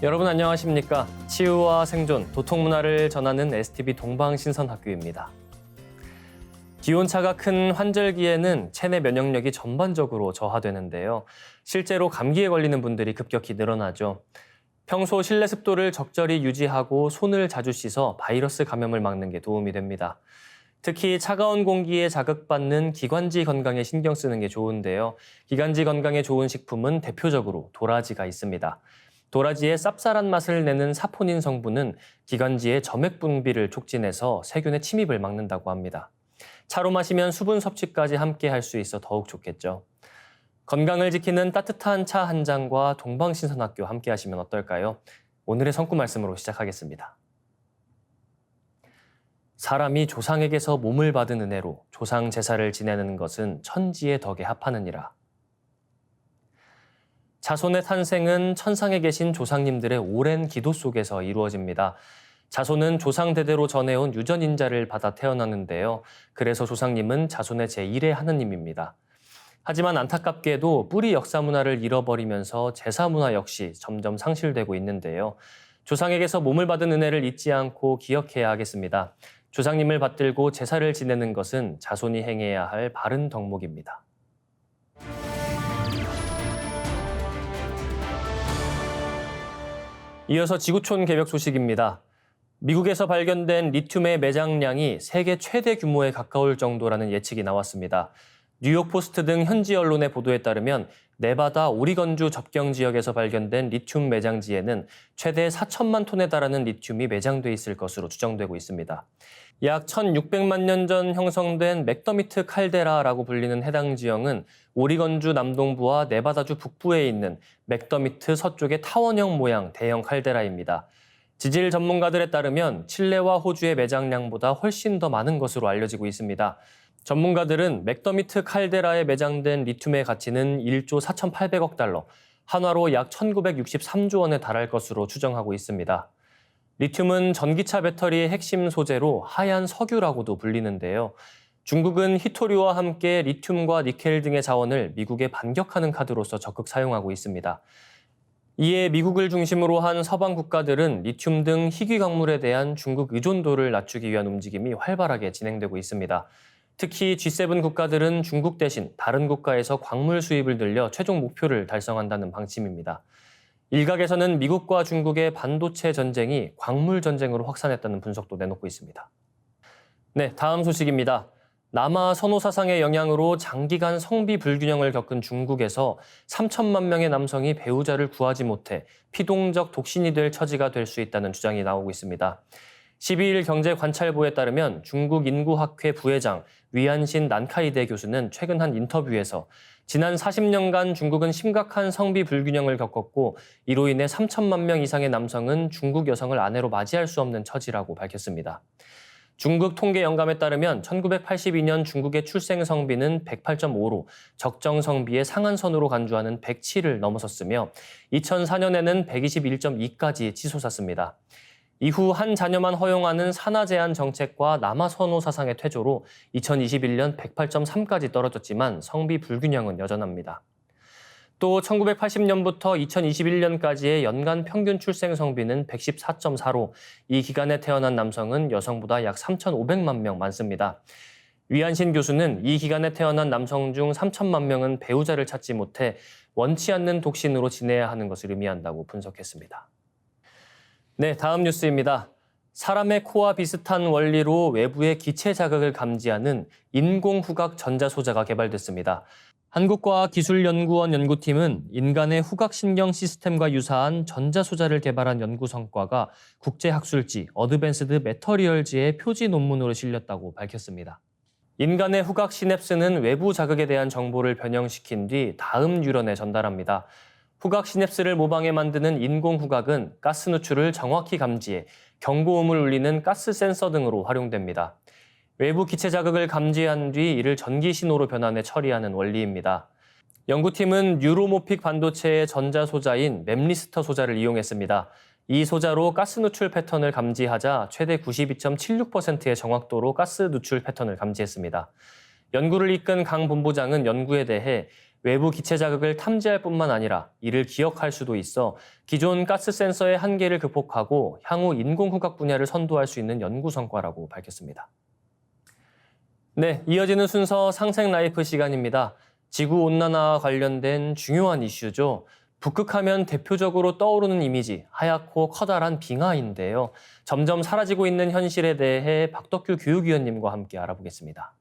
여러분 안녕하십니까? 치유와 생존, 도통문화를 전하는 STV 동방신선학교입니다. 기온차가 큰 환절기에는 체내 면역력이 전반적으로 저하되는데요. 실제로 감기에 걸리는 분들이 급격히 늘어나죠. 평소 실내 습도를 적절히 유지하고 손을 자주 씻어 바이러스 감염을 막는 게 도움이 됩니다. 특히 차가운 공기에 자극받는 기관지 건강에 신경 쓰는 게 좋은데요. 기관지 건강에 좋은 식품은 대표적으로 도라지가 있습니다. 도라지의 쌉쌀한 맛을 내는 사포닌 성분은 기관지의 점액 분비를 촉진해서 세균의 침입을 막는다고 합니다. 차로 마시면 수분 섭취까지 함께 할 수 있어 더욱 좋겠죠. 건강을 지키는 따뜻한 차 한 잔과 동방신선학교 함께 하시면 어떨까요? 오늘의 성구 말씀으로 시작하겠습니다. 사람이 조상에게서 몸을 받은 은혜로 조상 제사를 지내는 것은 천지의 덕에 합하느니라. 자손의 탄생은 천상에 계신 조상님들의 오랜 기도 속에서 이루어집니다. 자손은 조상 대대로 전해온 유전인자를 받아 태어나는데요. 그래서 조상님은 자손의 제1의 하느님입니다. 하지만 안타깝게도 뿌리 역사 문화를 잃어버리면서 제사 문화 역시 점점 상실되고 있는데요. 조상에게서 몸을 받은 은혜를 잊지 않고 기억해야 하겠습니다. 조상님을 받들고 제사를 지내는 것은 자손이 행해야 할 바른 덕목입니다. 이어서 지구촌 개벽 소식입니다. 미국에서 발견된 리튬의 매장량이 세계 최대 규모에 가까울 정도라는 예측이 나왔습니다. 뉴욕 포스트 등 현지 언론의 보도에 따르면 네바다 오리건주 접경 지역에서 발견된 리튬 매장지에는 최대 4천만 톤에 달하는 리튬이 매장돼 있을 것으로 추정되고 있습니다. 약 1600만 년 전 형성된 맥더미트 칼데라라고 불리는 해당 지형은 오리건주 남동부와 네바다주 북부에 있는 맥더미트 서쪽의 타원형 모양 대형 칼데라입니다. 지질 전문가들에 따르면 칠레와 호주의 매장량보다 훨씬 더 많은 것으로 알려지고 있습니다. 전문가들은 맥더미트 칼데라에 매장된 리튬의 가치는 1조 4,800억 달러, 한화로 약 1,963조 원에 달할 것으로 추정하고 있습니다. 리튬은 전기차 배터리의 핵심 소재로 하얀 석유라고도 불리는데요. 중국은 희토류와 함께 리튬과 니켈 등의 자원을 미국에 반격하는 카드로서 적극 사용하고 있습니다. 이에 미국을 중심으로 한 서방 국가들은 리튬 등 희귀 광물에 대한 중국 의존도를 낮추기 위한 움직임이 활발하게 진행되고 있습니다. 특히 G7 국가들은 중국 대신 다른 국가에서 광물 수입을 늘려 최종 목표를 달성한다는 방침입니다. 일각에서는 미국과 중국의 반도체 전쟁이 광물 전쟁으로 확산했다는 분석도 내놓고 있습니다. 네, 다음 소식입니다. 남아 선호 사상의 영향으로 장기간 성비 불균형을 겪은 중국에서 3천만 명의 남성이 배우자를 구하지 못해 피동적 독신이 될 처지가 될 수 있다는 주장이 나오고 있습니다. 12일 경제관찰보에 따르면 중국 인구학회 부회장 위안신 난카이대 교수는 최근 한 인터뷰에서 지난 40년간 중국은 심각한 성비 불균형을 겪었고 이로 인해 3천만 명 이상의 남성은 중국 여성을 아내로 맞이할 수 없는 처지라고 밝혔습니다. 중국 통계영감에 따르면 1982년 중국의 출생 성비는 108.5로 적정 성비의 상한선으로 간주하는 107을 넘어섰으며 2004년에는 121.2까지 치솟았습니다. 이후 한 자녀만 허용하는 산하 제한 정책과 남아 선호 사상의 퇴조로 2021년 108.3까지 떨어졌지만 성비 불균형은 여전합니다. 또 1980년부터 2021년까지의 연간 평균 출생 성비는 114.4로 이 기간에 태어난 남성은 여성보다 약 3,500만 명 많습니다. 위안신 교수는 이 기간에 태어난 남성 중 3천만 명은 배우자를 찾지 못해 원치 않는 독신으로 지내야 하는 것을 의미한다고 분석했습니다. 네, 다음 뉴스입니다. 사람의 코와 비슷한 원리로 외부의 기체 자극을 감지하는 인공후각 전자소자가 개발됐습니다. 한국과학기술연구원 연구팀은 인간의 후각신경 시스템과 유사한 전자소자를 개발한 연구 성과가 국제학술지 어드밴스드 매터리얼즈의 표지 논문으로 실렸다고 밝혔습니다. 인간의 후각 시냅스는 외부 자극에 대한 정보를 변형시킨 뒤 다음 뉴런에 전달합니다. 후각 시냅스를 모방해 만드는 인공후각은 가스 누출을 정확히 감지해 경고음을 울리는 가스 센서 등으로 활용됩니다. 외부 기체 자극을 감지한 뒤 이를 전기 신호로 변환해 처리하는 원리입니다. 연구팀은 뉴로모픽 반도체의 전자소자인 맵리스터 소자를 이용했습니다. 이 소자로 가스 누출 패턴을 감지하자 최대 92.76%의 정확도로 가스 누출 패턴을 감지했습니다. 연구를 이끈 강 본부장은 연구에 대해 외부 기체 자극을 탐지할 뿐만 아니라 이를 기억할 수도 있어 기존 가스 센서의 한계를 극복하고 향후 인공후각 분야를 선도할 수 있는 연구 성과라고 밝혔습니다. 네, 이어지는 순서 상생 라이프 시간입니다. 지구온난화와 관련된 중요한 이슈죠. 북극하면 대표적으로 떠오르는 이미지, 하얗고 커다란 빙하인데요. 점점 사라지고 있는 현실에 대해 박덕규 교육위원님과 함께 알아보겠습니다.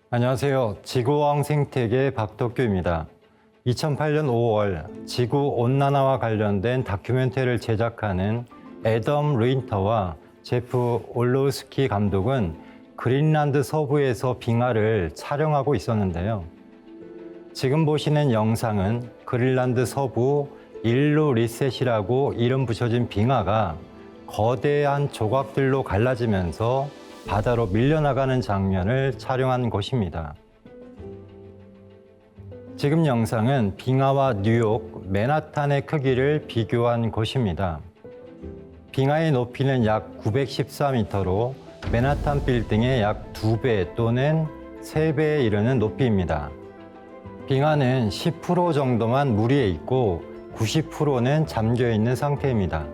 안녕하세요. 지구어항 생태계 박덕규입니다. 2008년 5월 지구온난화와 관련된 다큐멘터리를 제작하는 애덤 루인터와 제프 올로우스키 감독은 그린란드 서부에서 빙하를 촬영하고 있었는데요. 지금 보시는 영상은 그린란드 서부 일루 리셋이라고 이름 붙여진 빙하가 거대한 조각들로 갈라지면서 바다로 밀려나가는 장면을 촬영한 곳입니다. 지금 영상은 빙하와 뉴욕, 맨하탄의 크기를 비교한 곳입니다. 빙하의 높이는 약 914m로 맨하탄 빌딩의 약 2배 또는 3배에 이르는 높이입니다. 빙하는 10% 정도만 물 위에 있고 90%는 잠겨 있는 상태입니다.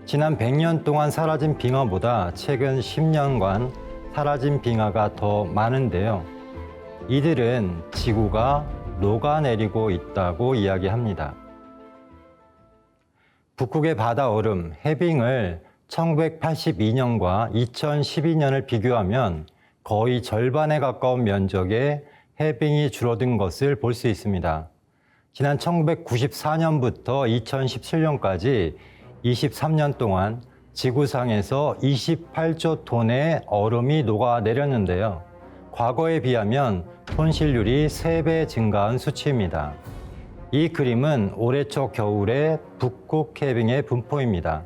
지난 100년 동안 사라진 빙하보다 최근 10년간 사라진 빙하가 더 많은데요. 이들은 지구가 녹아내리고 있다고 이야기합니다. 북극의 바다 얼음, 해빙을 1982년과 2012년을 비교하면 거의 절반에 가까운 면적의 해빙이 줄어든 것을 볼 수 있습니다. 지난 1994년부터 2017년까지 23년 동안 지구상에서 28조 톤의 얼음이 녹아내렸는데요. 과거에 비하면 손실률이 3배 증가한 수치입니다. 이 그림은 올해 초 겨울의 북극 해빙의 분포입니다.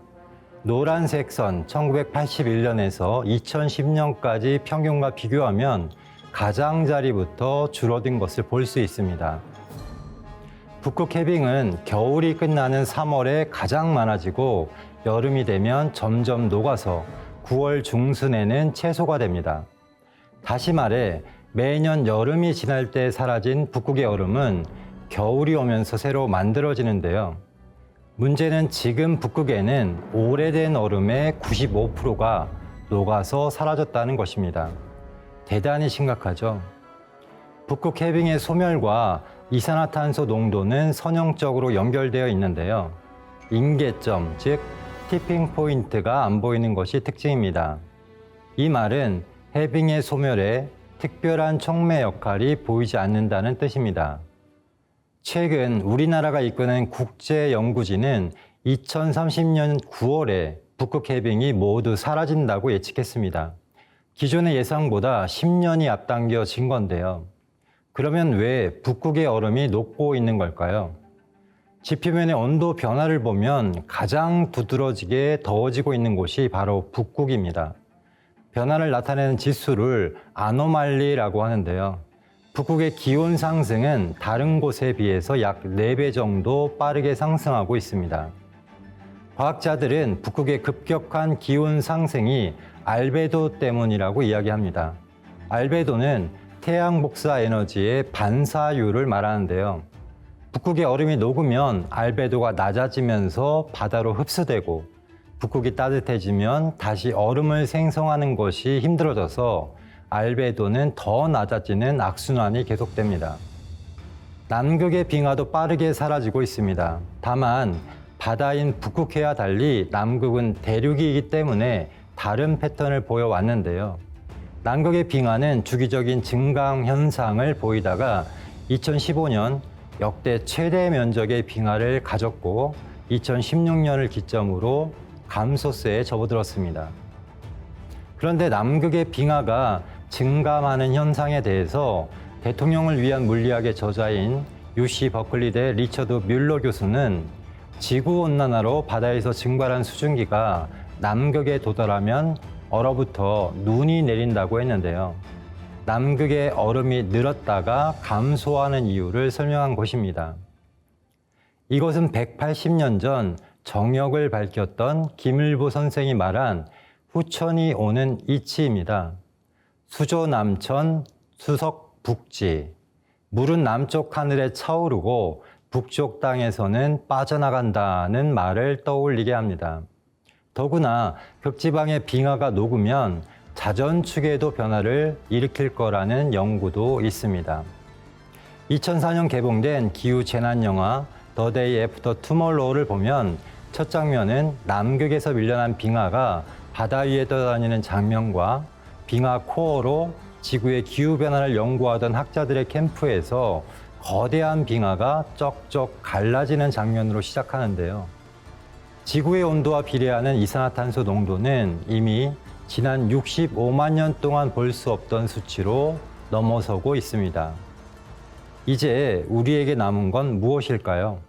노란색 선 1981년에서 2010년까지 평균과 비교하면 가장자리부터 줄어든 것을 볼 수 있습니다. 북극 해빙은 겨울이 끝나는 3월에 가장 많아지고 여름이 되면 점점 녹아서 9월 중순에는 최소가 됩니다. 다시 말해 매년 여름이 지날 때 사라진 북극의 얼음은 겨울이 오면서 새로 만들어지는데요. 문제는 지금 북극에는 오래된 얼음의 95%가 녹아서 사라졌다는 것입니다. 대단히 심각하죠. 북극 해빙의 소멸과 이산화탄소 농도는 선형적으로 연결되어 있는데요. 임계점, 즉 티핑 포인트가 안 보이는 것이 특징입니다. 이 말은 해빙의 소멸에 특별한 촉매 역할이 보이지 않는다는 뜻입니다. 최근 우리나라가 이끄는 국제연구진은 2030년 9월에 북극 해빙이 모두 사라진다고 예측했습니다. 기존의 예상보다 10년이 앞당겨진 건데요. 그러면 왜 북극의 얼음이 녹고 있는 걸까요? 지표면의 온도 변화를 보면 가장 두드러지게 더워지고 있는 곳이 바로 북극입니다. 변화를 나타내는 지수를 아노말리라고 하는데요. 북극의 기온 상승은 다른 곳에 비해서 약 4배 정도 빠르게 상승하고 있습니다. 과학자들은 북극의 급격한 기온 상승이 알베도 때문이라고 이야기합니다. 알베도는 태양 복사 에너지의 반사율을 말하는데요. 북극의 얼음이 녹으면 알베도가 낮아지면서 바다로 흡수되고 북극이 따뜻해지면 다시 얼음을 생성하는 것이 힘들어져서 알베도는 더 낮아지는 악순환이 계속됩니다. 남극의 빙하도 빠르게 사라지고 있습니다. 다만 바다인 북극해와 달리 남극은 대륙이기 때문에 다른 패턴을 보여왔는데요. 남극의 빙하는 주기적인 증강 현상을 보이다가 2015년 역대 최대 면적의 빙하를 가졌고 2016년을 기점으로 감소세에 접어들었습니다. 그런데 남극의 빙하가 증감하는 현상에 대해서 대통령을 위한 물리학의 저자인 UC 버클리대 리처드 뮬러 교수는 지구온난화로 바다에서 증발한 수증기가 남극에 도달하면 얼어붙어 눈이 내린다고 했는데요. 남극의 얼음이 늘었다가 감소하는 이유를 설명한 곳입니다. 이것은 180년 전 정역을 밝혔던 김일보 선생이 말한 후천이 오는 이치입니다. 수조 남천, 수석 북지. 물은 남쪽 하늘에 차오르고 북쪽 땅에서는 빠져나간다는 말을 떠올리게 합니다. 더구나 극지방의 빙하가 녹으면 자전축에도 변화를 일으킬 거라는 연구도 있습니다. 2004년 개봉된 기후 재난 영화 The Day After Tomorrow를 보면 첫 장면은 남극에서 밀려난 빙하가 바다 위에 떠다니는 장면과 빙하 코어로 지구의 기후변화를 연구하던 학자들의 캠프에서 거대한 빙하가 쩍쩍 갈라지는 장면으로 시작하는데요. 지구의 온도와 비례하는 이산화탄소 농도는 이미 지난 65만 년 동안 볼 수 없던 수치로 넘어서고 있습니다. 이제 우리에게 남은 건 무엇일까요?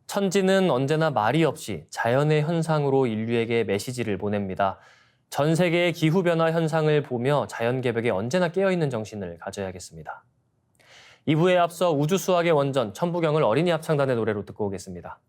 천지는 언제나 말이 없이 자연의 현상으로 인류에게 메시지를 보냅니다. 전 세계의 기후변화 현상을 보며 자연개벽에 언제나 깨어있는 정신을 가져야겠습니다. 2부에 앞서 우주수학의 원전 천부경을 어린이 합창단의 노래로 듣고 오겠습니다.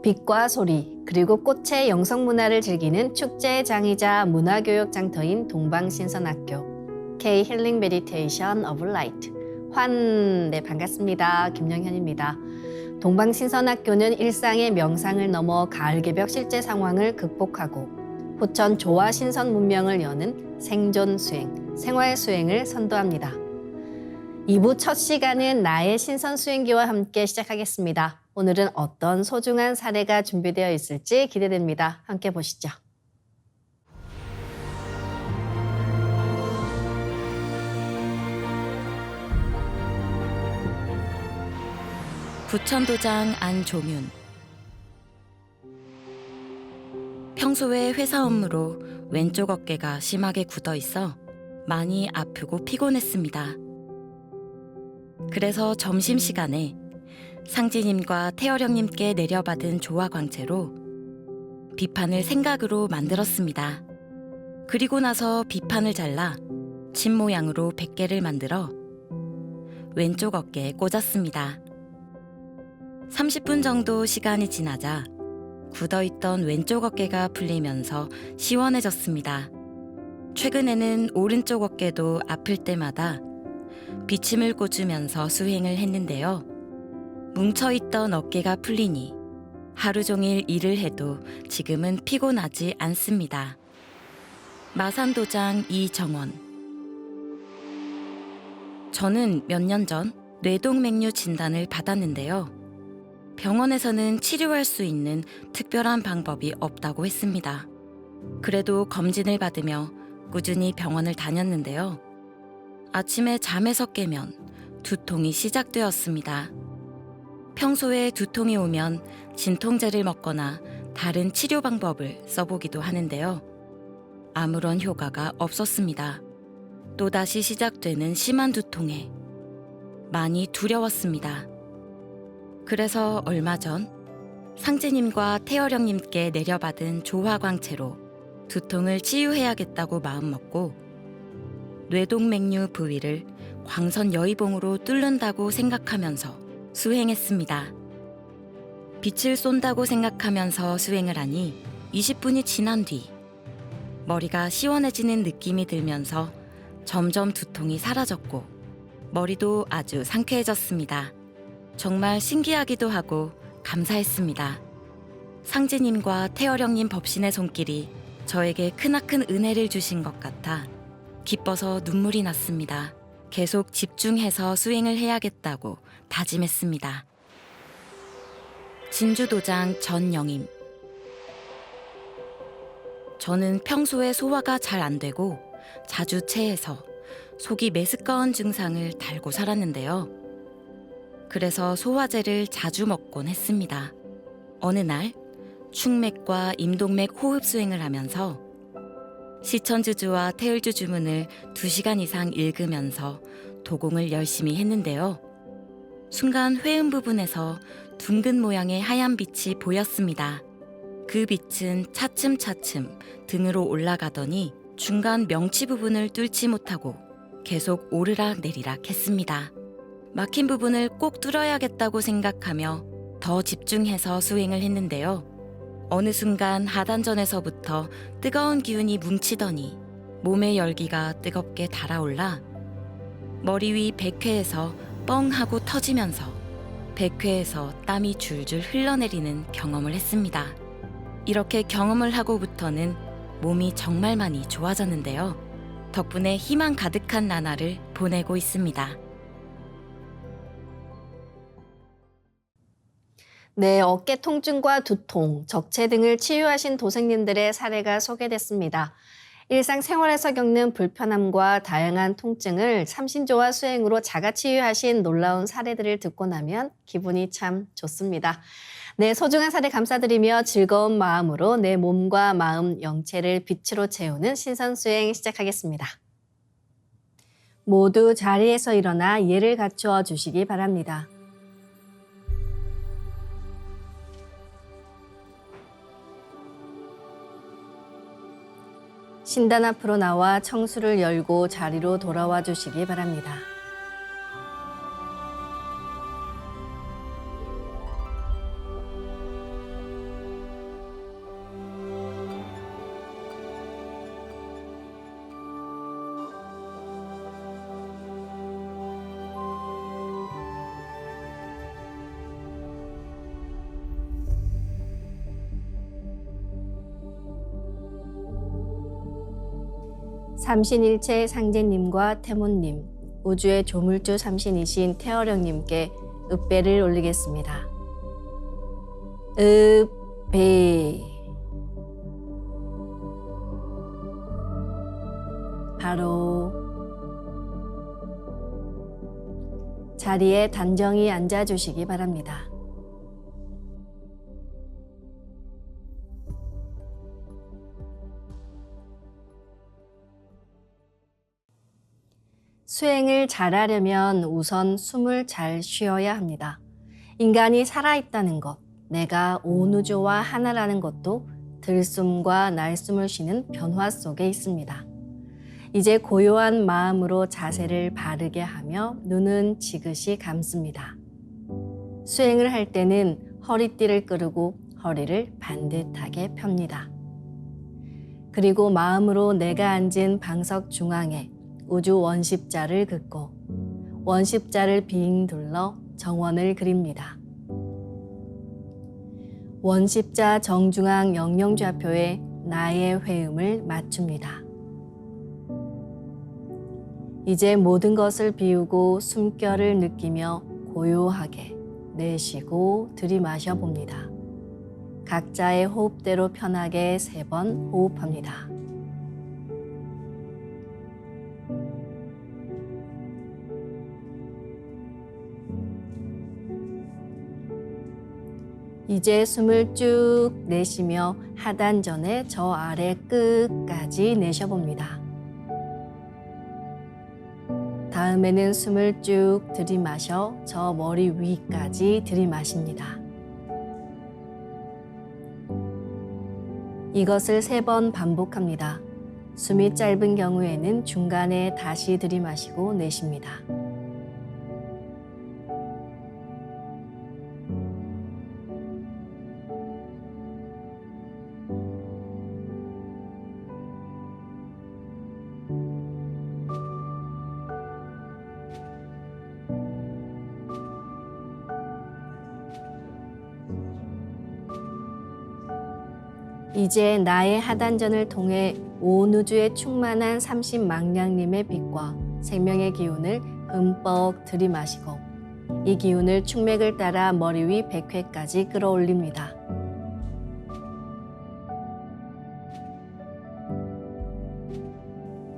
빛과 소리, 그리고 꽃의 영성문화를 즐기는 축제장이자 문화교육장터인 동방신선학교 K 힐링 메디테이션 오브 라이트 네, 반갑습니다. 김영현입니다. 동방신선학교는 일상의 명상을 넘어 가을개벽 실제 상황을 극복하고 포천 조화 신선 문명을 여는 생존 수행, 생활 수행을 선도합니다. 2부 첫 시간은 나의 신선 수행기와 함께 시작하겠습니다. 오늘은 어떤 소중한 사례가 준비되어 있을지 기대됩니다. 함께 보시죠. 부천도장 안종윤. 평소에 회사 업무로 왼쪽 어깨가 심하게 굳어 있어 많이 아프고 피곤했습니다. 그래서 점심시간에 상진님과 태어령님께 내려받은 조화광채로 비판을 생각으로 만들었습니다. 그리고 나서 비판을 잘라 집 모양으로 100개를 만들어 왼쪽 어깨에 꽂았습니다. 30분 정도 시간이 지나자 굳어있던 왼쪽 어깨가 풀리면서 시원해졌습니다. 최근에는 오른쪽 어깨도 아플 때마다 비침을 꽂으면서 수행을 했는데요. 뭉쳐있던 어깨가 풀리니 하루 종일 일을 해도 지금은 피곤하지 않습니다. 마산도장 이정원. 저는 몇 년 전 뇌동맥류 진단을 받았는데요. 병원에서는 치료할 수 있는 특별한 방법이 없다고 했습니다. 그래도 검진을 받으며 꾸준히 병원을 다녔는데요. 아침에 잠에서 깨면 두통이 시작되었습니다. 평소에 두통이 오면 진통제를 먹거나 다른 치료 방법을 써보기도 하는데요. 아무런 효과가 없었습니다. 또다시 시작되는 심한 두통에 많이 두려웠습니다. 그래서 얼마 전 상진님과 태어령님께 내려받은 조화광채로 두통을 치유해야겠다고 마음먹고 뇌동맥류 부위를 광선 여의봉으로 뚫는다고 생각하면서 수행했습니다. 빛을 쏜다고 생각하면서 수행을 하니 20분이 지난 뒤 머리가 시원해지는 느낌이 들면서 점점 두통이 사라졌고 머리도 아주 상쾌해졌습니다. 정말 신기하기도 하고 감사했습니다. 상진님과 태어령님 법신의 손길이 저에게 크나큰 은혜를 주신 것 같아 기뻐서 눈물이 났습니다. 계속 집중해서 수행을 해야겠다고 다짐했습니다. 진주도장 전영임. 저는 평소에 소화가 잘 안 되고 자주 체해서 속이 메스꺼운 증상을 달고 살았는데요. 그래서 소화제를 자주 먹곤 했습니다. 어느 날 충맥과 임동맥 호흡 수행을 하면서 시천주주와 태을주주문을 2시간 이상 읽으면서 도공을 열심히 했는데요. 순간 회음 부분에서 둥근 모양의 하얀 빛이 보였습니다. 그 빛은 차츰차츰 등으로 올라가더니 중간 명치 부분을 뚫지 못하고 계속 오르락 내리락 했습니다. 막힌 부분을 꼭 뚫어야겠다고 생각하며 더 집중해서 수행을 했는데요. 어느 순간 하단전에서부터 뜨거운 기운이 뭉치더니 몸의 열기가 뜨겁게 달아올라 머리 위 백회에서 뻥 하고 터지면서 백회에서 땀이 줄줄 흘러내리는 경험을 했습니다. 이렇게 경험을 하고부터는 몸이 정말 많이 좋아졌는데요. 덕분에 희망 가득한 나날을 보내고 있습니다. 네, 어깨 통증과 두통, 적체 등을 치유하신 도생님들의 사례가 소개됐습니다. 일상생활에서 겪는 불편함과 다양한 통증을 삼신조화 수행으로 자가치유하신 놀라운 사례들을 듣고 나면 기분이 참 좋습니다. 네, 소중한 사례 감사드리며 즐거운 마음으로 내 몸과 마음, 영체를 빛으로 채우는 신선수행 시작하겠습니다. 모두 자리에서 일어나 예를 갖추어 주시기 바랍니다. 신단 앞으로 나와 청수를 열고 자리로 돌아와 주시기 바랍니다. 삼신일체 상제님과 태모님, 우주의 조물주 삼신이신 태어령님께 읍배를 올리겠습니다. 읍배. 바로 자리에 단정히 앉아주시기 바랍니다. 수행을 잘하려면 우선 숨을 잘 쉬어야 합니다. 인간이 살아있다는 것, 내가 온 우주와 하나라는 것도 들숨과 날숨을 쉬는 변화 속에 있습니다. 이제 고요한 마음으로 자세를 바르게 하며 눈은 지그시 감습니다. 수행을 할 때는 허리띠를 끄르고 허리를 반듯하게 펴니다. 그리고 마음으로 내가 앉은 방석 중앙에 우주 원십자를 긋고 원십자를 빙 둘러 정원을 그립니다. 원십자 정중앙 영영좌표에 나의 회음을 맞춥니다. 이제 모든 것을 비우고 숨결을 느끼며 고요하게 내쉬고 들이마셔 봅니다. 각자의 호흡대로 편하게 3번 호흡합니다. 이제 숨을 쭉 내쉬며 하단전에 저 아래 끝까지 내쉬어봅니다. 다음에는 숨을 쭉 들이마셔 저 머리 위까지 들이마십니다. 이것을 3번 반복합니다. 숨이 짧은 경우에는 중간에 다시 들이마시고 내쉽니다. 이제 나의 하단전을 통해 온 우주에 충만한 삼신망량님의 빛과 생명의 기운을 흠뻑 들이마시고 이 기운을 충맥을 따라 머리 위 100회까지 끌어올립니다.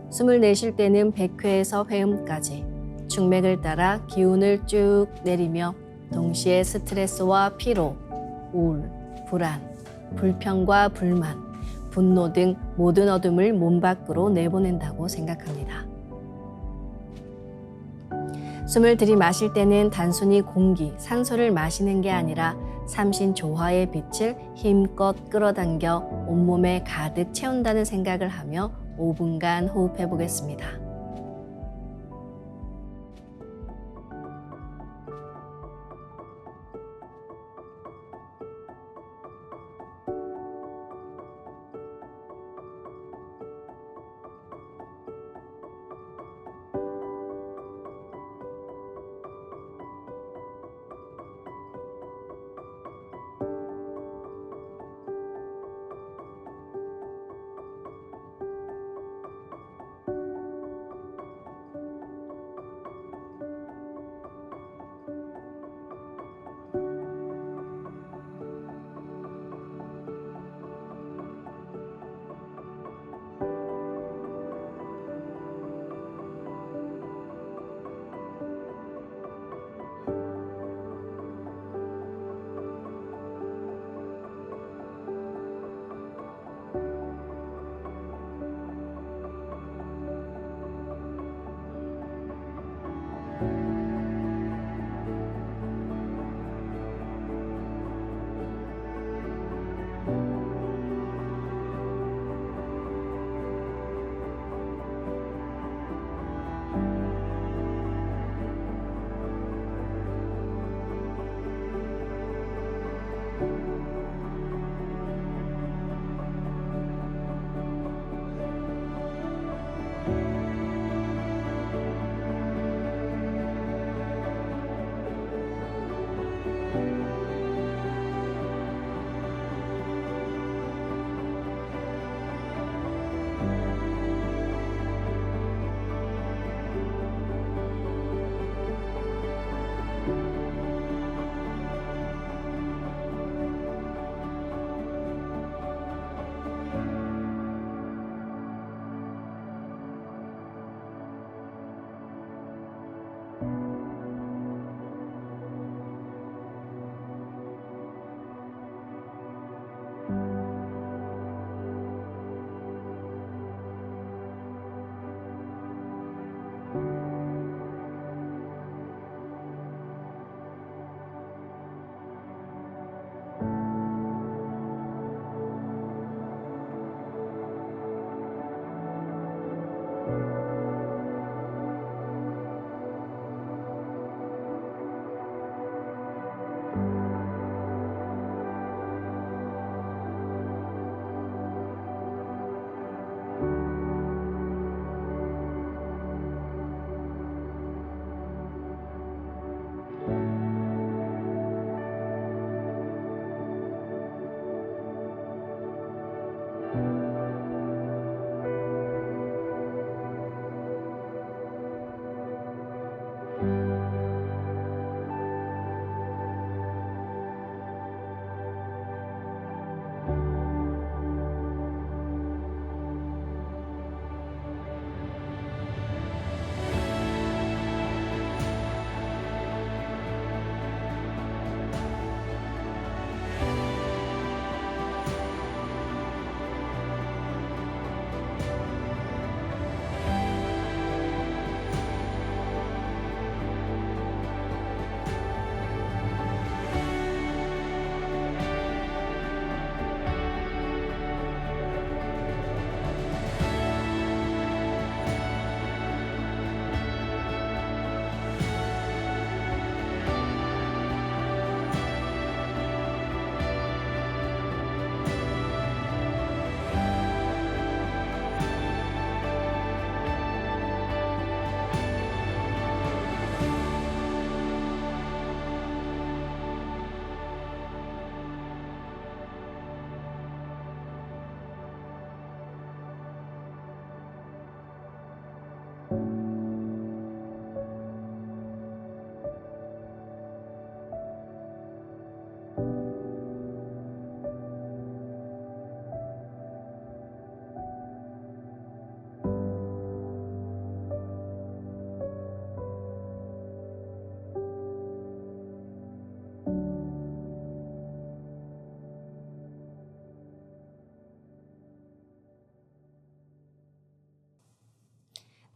숨을 내쉴 때는 100회에서 회음까지 충맥을 따라 기운을 쭉 내리며 동시에 스트레스와 피로, 우울, 불안, 불평과 불만, 분노 등 모든 어둠을 몸 밖으로 내보낸다고 생각합니다. 숨을 들이마실 때는 단순히 공기, 산소를 마시는 게 아니라 삼신 조화의 빛을 힘껏 끌어당겨 온몸에 가득 채운다는 생각을 하며 5분간 호흡해 보겠습니다.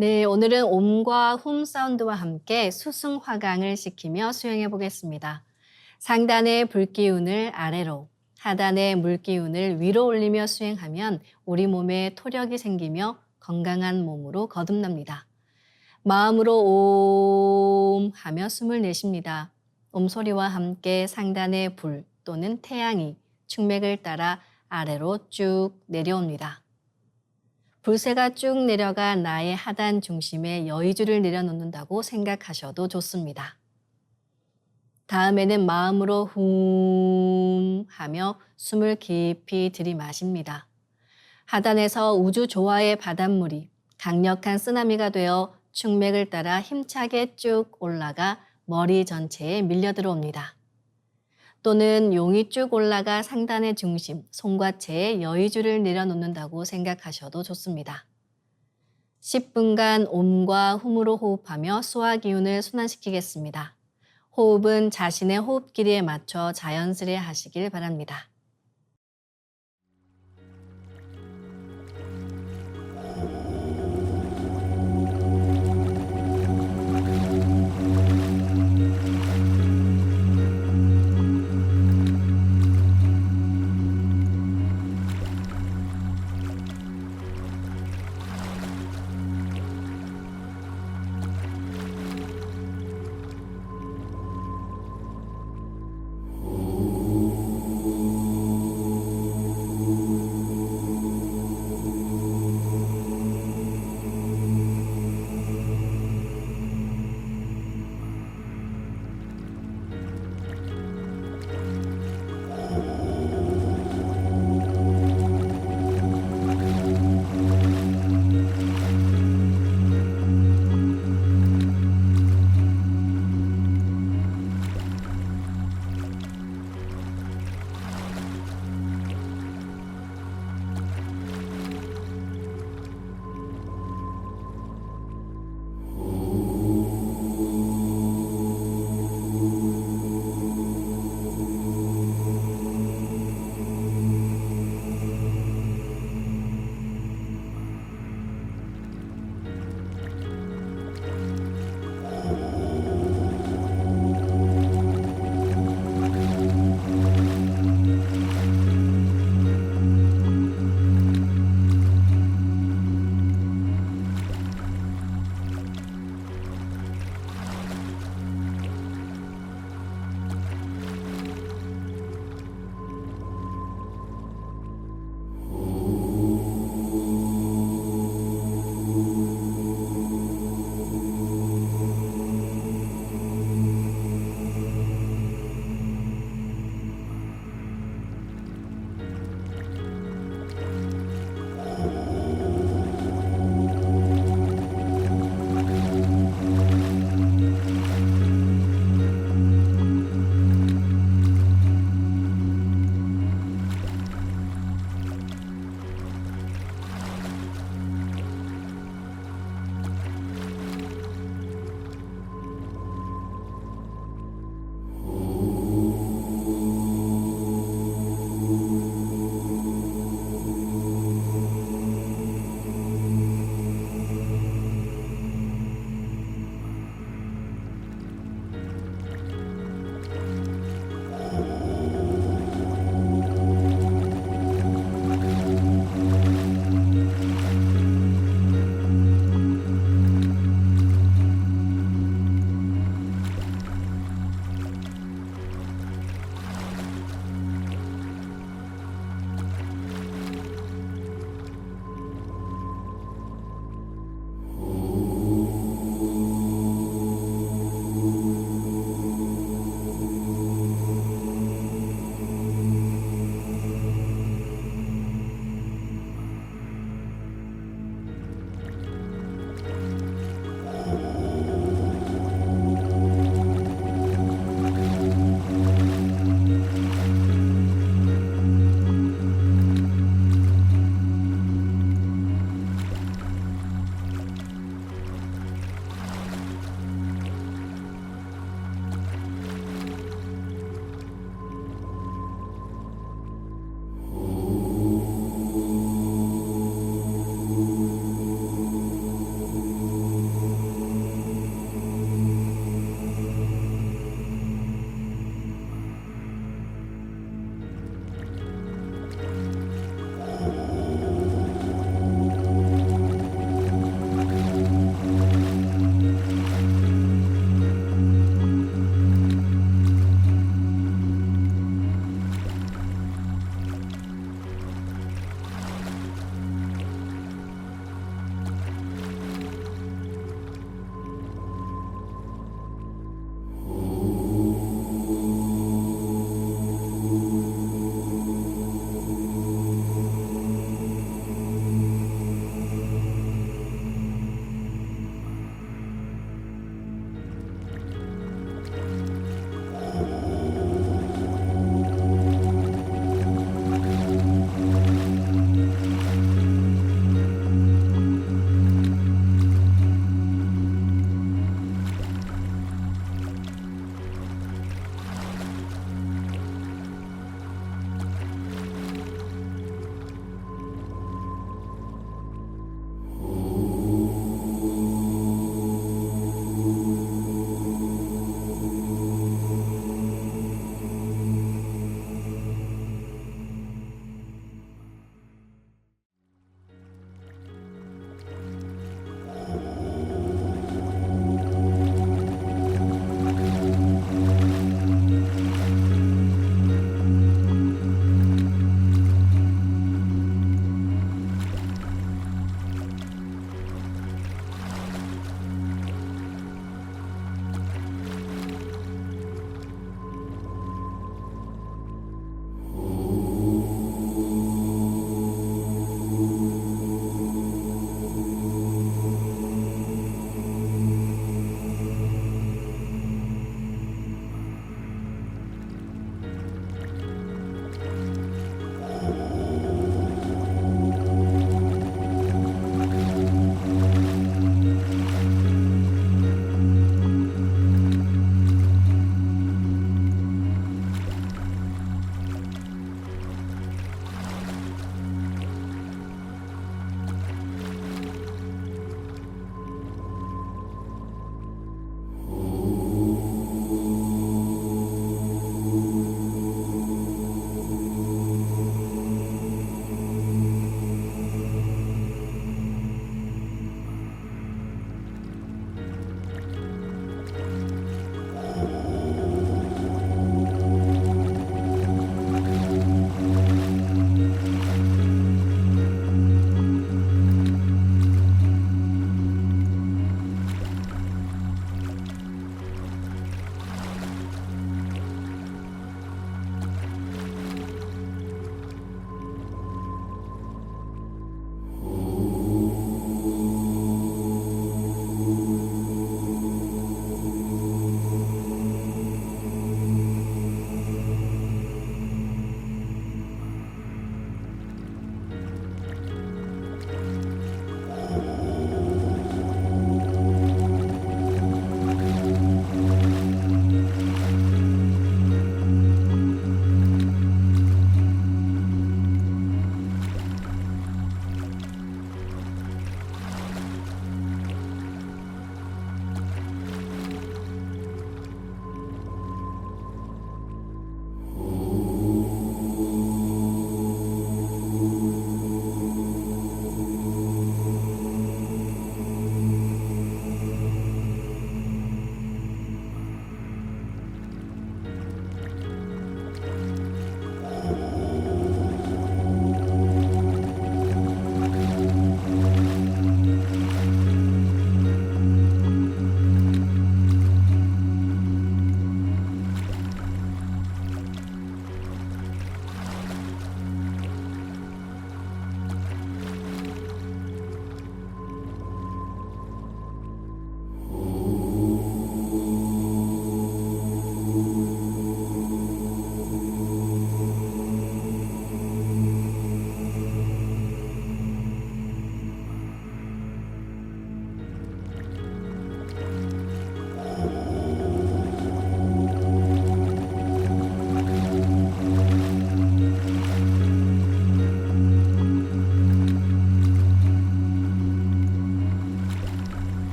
네, 오늘은 옴과 훔 사운드와 함께 수승화강을 시키며 수행해 보겠습니다. 상단의 불기운을 아래로, 하단의 물기운을 위로 올리며 수행하면 우리 몸에 토력이 생기며 건강한 몸으로 거듭납니다. 마음으로 옴 하며 숨을 내쉽니다. 옴소리와 함께 상단의 불 또는 태양이 충맥을 따라 아래로 쭉 내려옵니다. 불새가 쭉 내려가 나의 하단 중심에 여의주를 내려놓는다고 생각하셔도 좋습니다. 다음에는 마음으로 훔 하며 숨을 깊이 들이마십니다. 하단에서 우주 조화의 바닷물이 강력한 쓰나미가 되어 충맥을 따라 힘차게 쭉 올라가 머리 전체에 밀려 들어옵니다. 또는 용이 쭉 올라가 상단의 중심, 손과 채에 여의주를 내려놓는다고 생각하셔도 좋습니다. 10분간 옴과 훔으로 호흡하며 수화 기운을 순환시키겠습니다. 호흡은 자신의 호흡 길이에 맞춰 자연스레 하시길 바랍니다.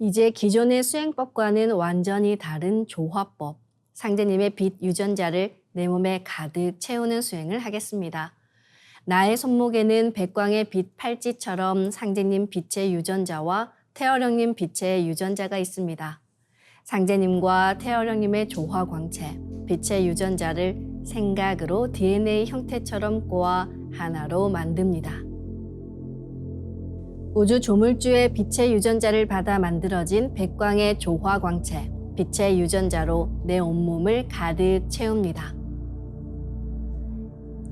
이제 기존의 수행법과는 완전히 다른 조화법, 상제님의 빛 유전자를 내 몸에 가득 채우는 수행을 하겠습니다. 나의 손목에는 백광의 빛 팔찌처럼 상제님 빛의 유전자와 태어령님 빛의 유전자가 있습니다. 상제님과 태어령님의 조화광채, 빛의 유전자를 생각으로 DNA 형태처럼 꼬아 하나로 만듭니다. 우주 조물주의 빛의 유전자를 받아 만들어진 백광의 조화광채, 빛의 유전자로 내 온몸을 가득 채웁니다.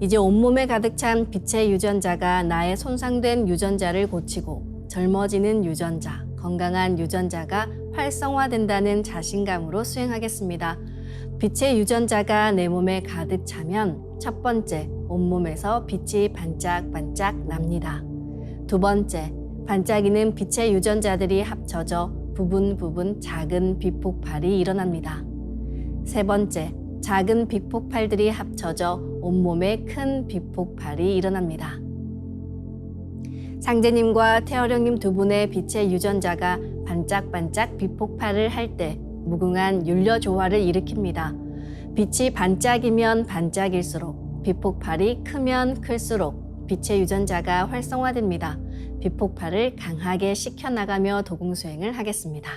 이제 온몸에 가득 찬 빛의 유전자가 나의 손상된 유전자를 고치고 젊어지는 유전자, 건강한 유전자가 활성화된다는 자신감으로 수행하겠습니다. 빛의 유전자가 내 몸에 가득 차면 첫 번째, 온몸에서 빛이 반짝반짝 납니다. 두 번째, 반짝이는 빛의 유전자들이 합쳐져 부분 작은 빛폭발이 일어납니다. 세 번째, 작은 빛폭발들이 합쳐져 온몸에 큰 빛폭발이 일어납니다. 상제님과 태어령님 두 분의 빛의 유전자가 반짝반짝 빛폭발을 할 때 무궁한 율려 조화를 일으킵니다. 빛이 반짝이면 반짝일수록, 빛폭발이 크면 클수록 빛의 유전자가 활성화됩니다. 빛폭발을 강하게 식혀나가며 도공수행을 하겠습니다.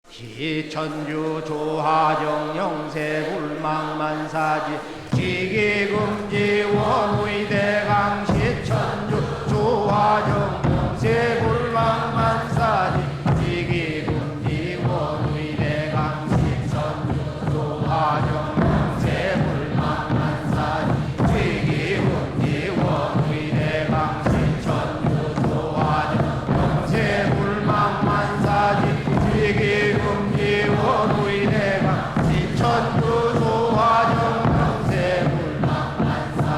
기천주 조하정 영세불망만사지 지기금지 원의대강 시천주 조하정 영세불망만사지 지기금지 원의대강 시천주 조하정 영세불망만사지 지기금지 원의대강 시천주 조하정 영세불망만사지 지기금지 원의대강 시천주 조하정 영세불망만사지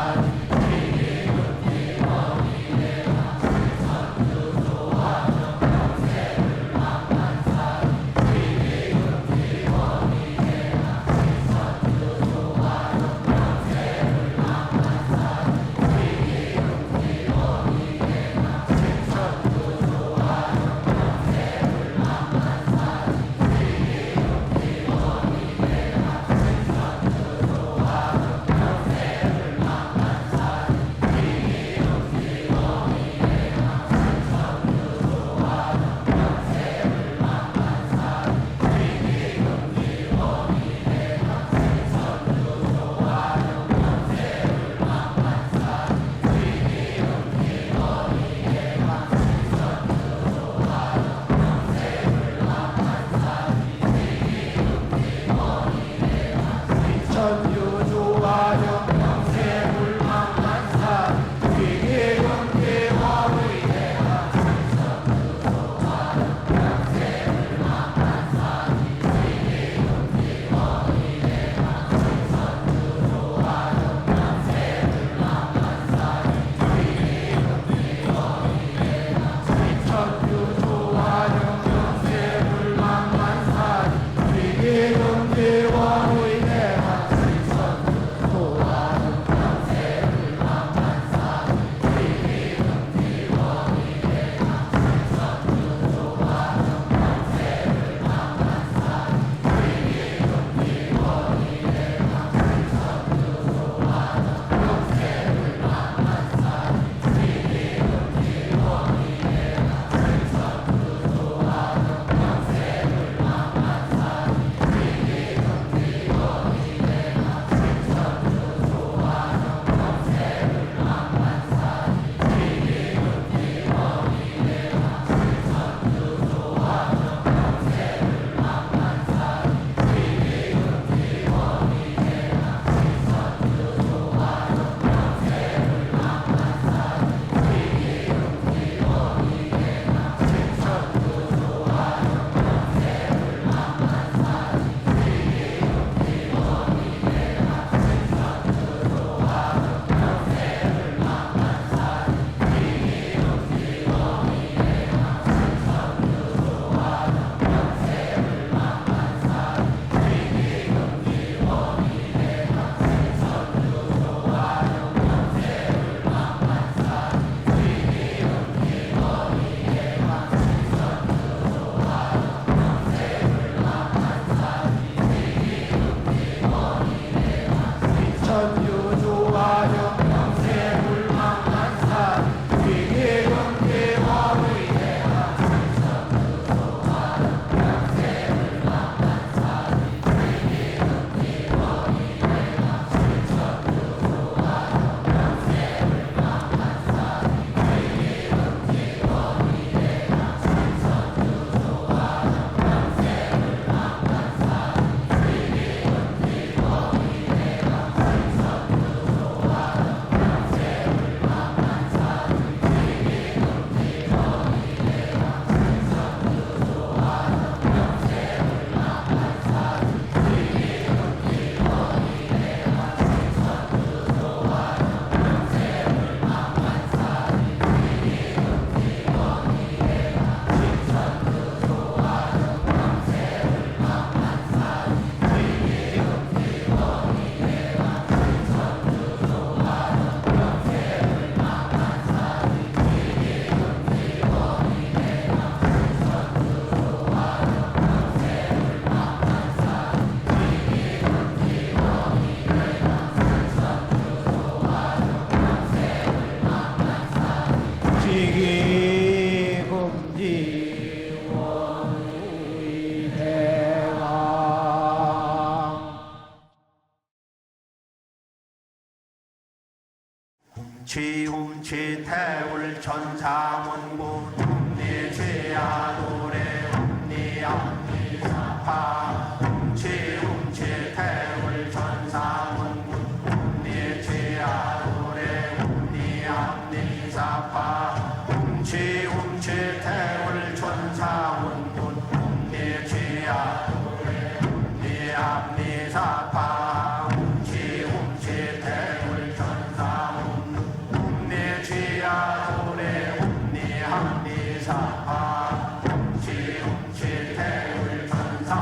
훔치 태울 천사문구 훔니 죄야 노래 훔니 앞니 사파 훔치 태울 천사문구 훔니 죄야 노래 훔니 앞니 사파 훔치 태울 천사문구 훔니 죄야 노래 훔니 앞니 사파 훔치 태울 천사문구 내 죄야 노래 훔니 합니 사파 훔치 태울 천사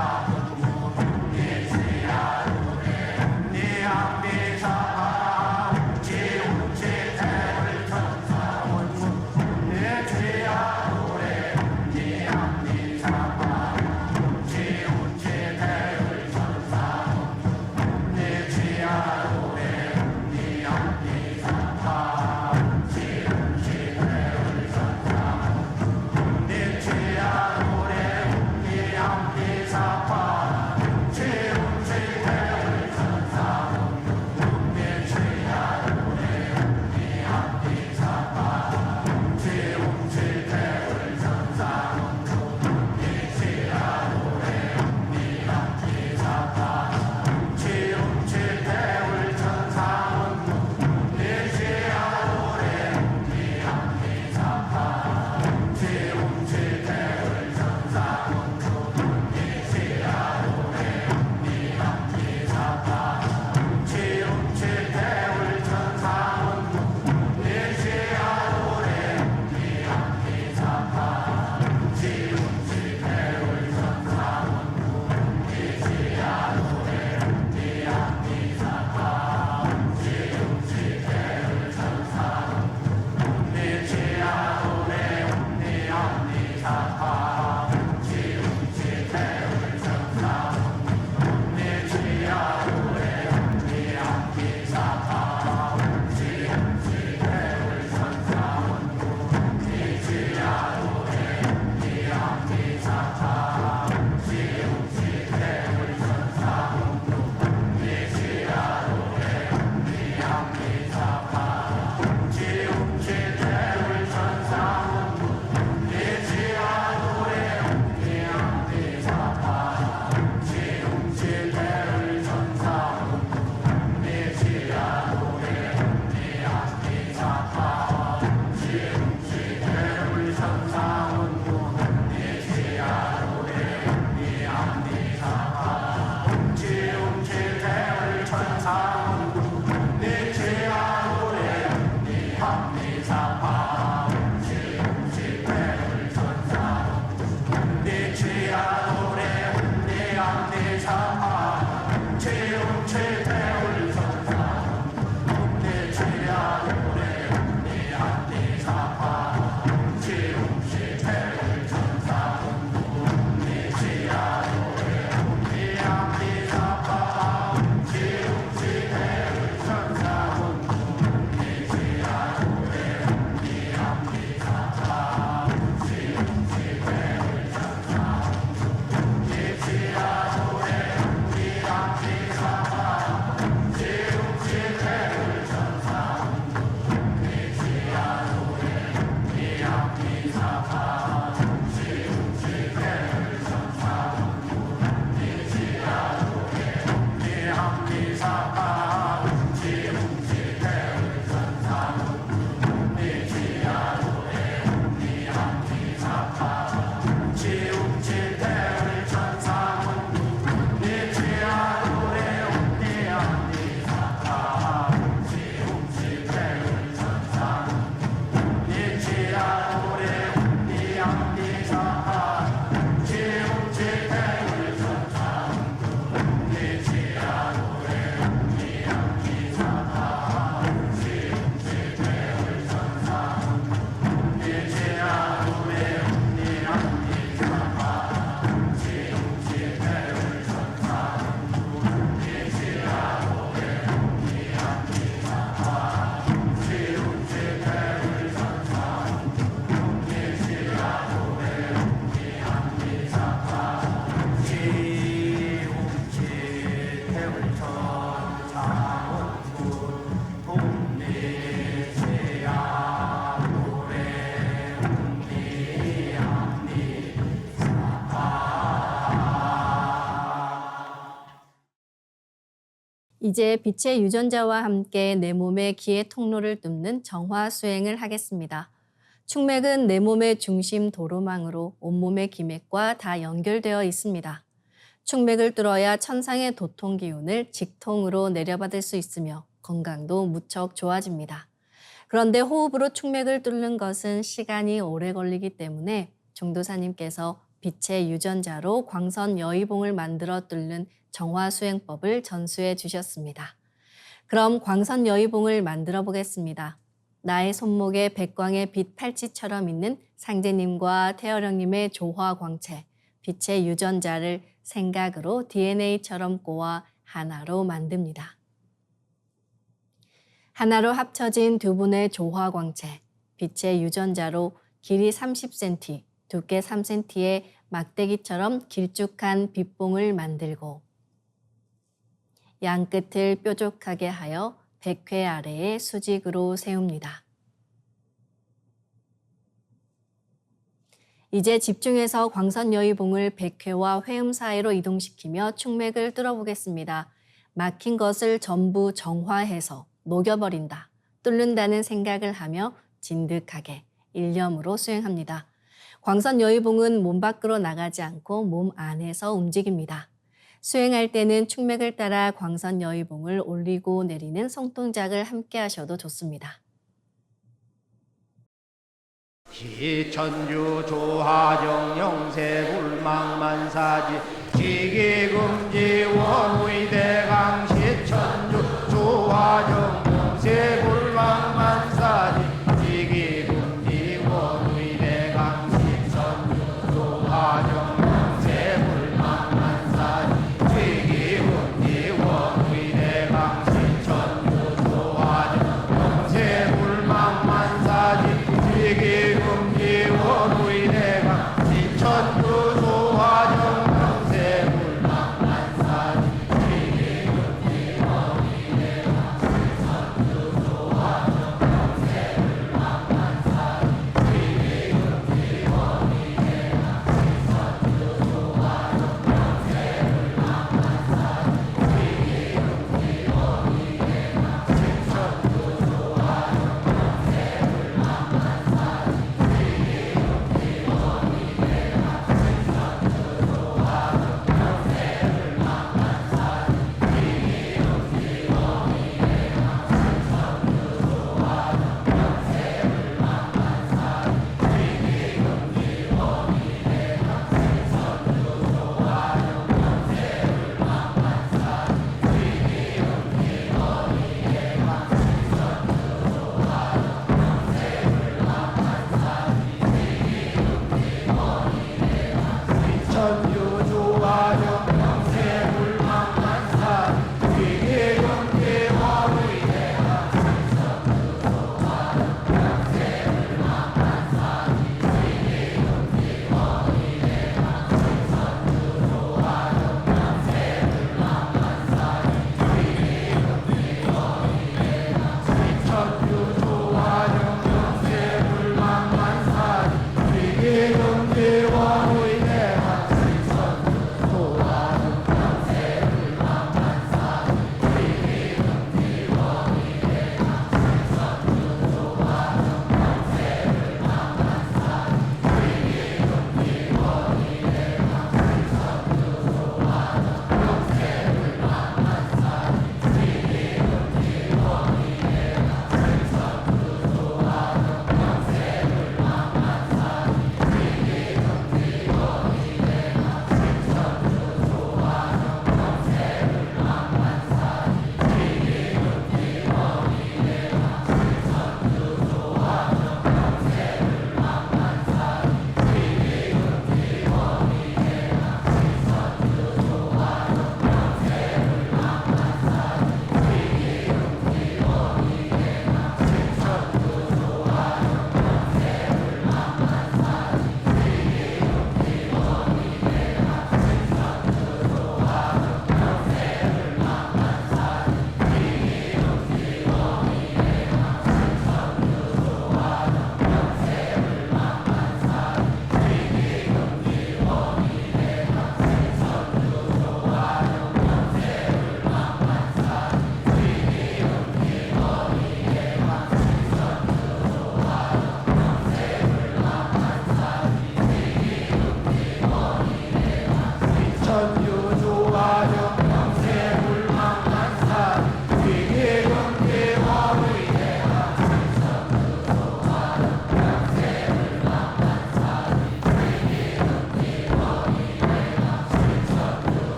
이제 빛의 유전자와 함께 내 몸의 기의 통로를 뚫는 정화 수행을 하겠습니다. 충맥은 내 몸의 중심 도로망으로 온몸의 기맥과 다 연결되어 있습니다. 충맥을 뚫어야 천상의 도통 기운을 직통으로 내려받을 수 있으며 건강도 무척 좋아집니다. 그런데 호흡으로 충맥을 뚫는 것은 시간이 오래 걸리기 때문에 종도사님께서 빛의 유전자로 광선 여의봉을 만들어 뚫는 정화수행법을 전수해 주셨습니다. 그럼 광선 여의봉을 만들어 보겠습니다. 나의 손목에 백광의 빛 팔찌처럼 있는 상제님과 태어령님의 조화광채, 빛의 유전자를 생각으로 DNA처럼 꼬아 하나로 만듭니다. 하나로 합쳐진 두 분의 조화광채, 빛의 유전자로 길이 30cm, 두께 3cm의 막대기처럼 길쭉한 빛봉을 만들고 양 끝을 뾰족하게 하여 백회 아래에 수직으로 세웁니다. 이제 집중해서 광선 여의봉을 백회와 회음 사이로 이동시키며 충맥을 뚫어보겠습니다. 막힌 것을 전부 정화해서 녹여버린다, 뚫는다는 생각을 하며 진득하게 일념으로 수행합니다. 광선 여의봉은 몸 밖으로 나가지 않고 몸 안에서 움직입니다. 수행할 때는 충맥을 따라 광선 여의봉을 올리고 내리는 손동작을 함께 하셔도 좋습니다. 기천주 조하정 영세불망만사지 지기금지 원의대강 시천주 조하정 영세불망만사지 지기금지 원의대강 시천주 조하정 영세불망만사지 지기금지 원의대강 시천주 조하정 영세불망만사지 지기금지 원의대강 시천주 조하정 영세불망만사지 지기금지 원의대강 시천주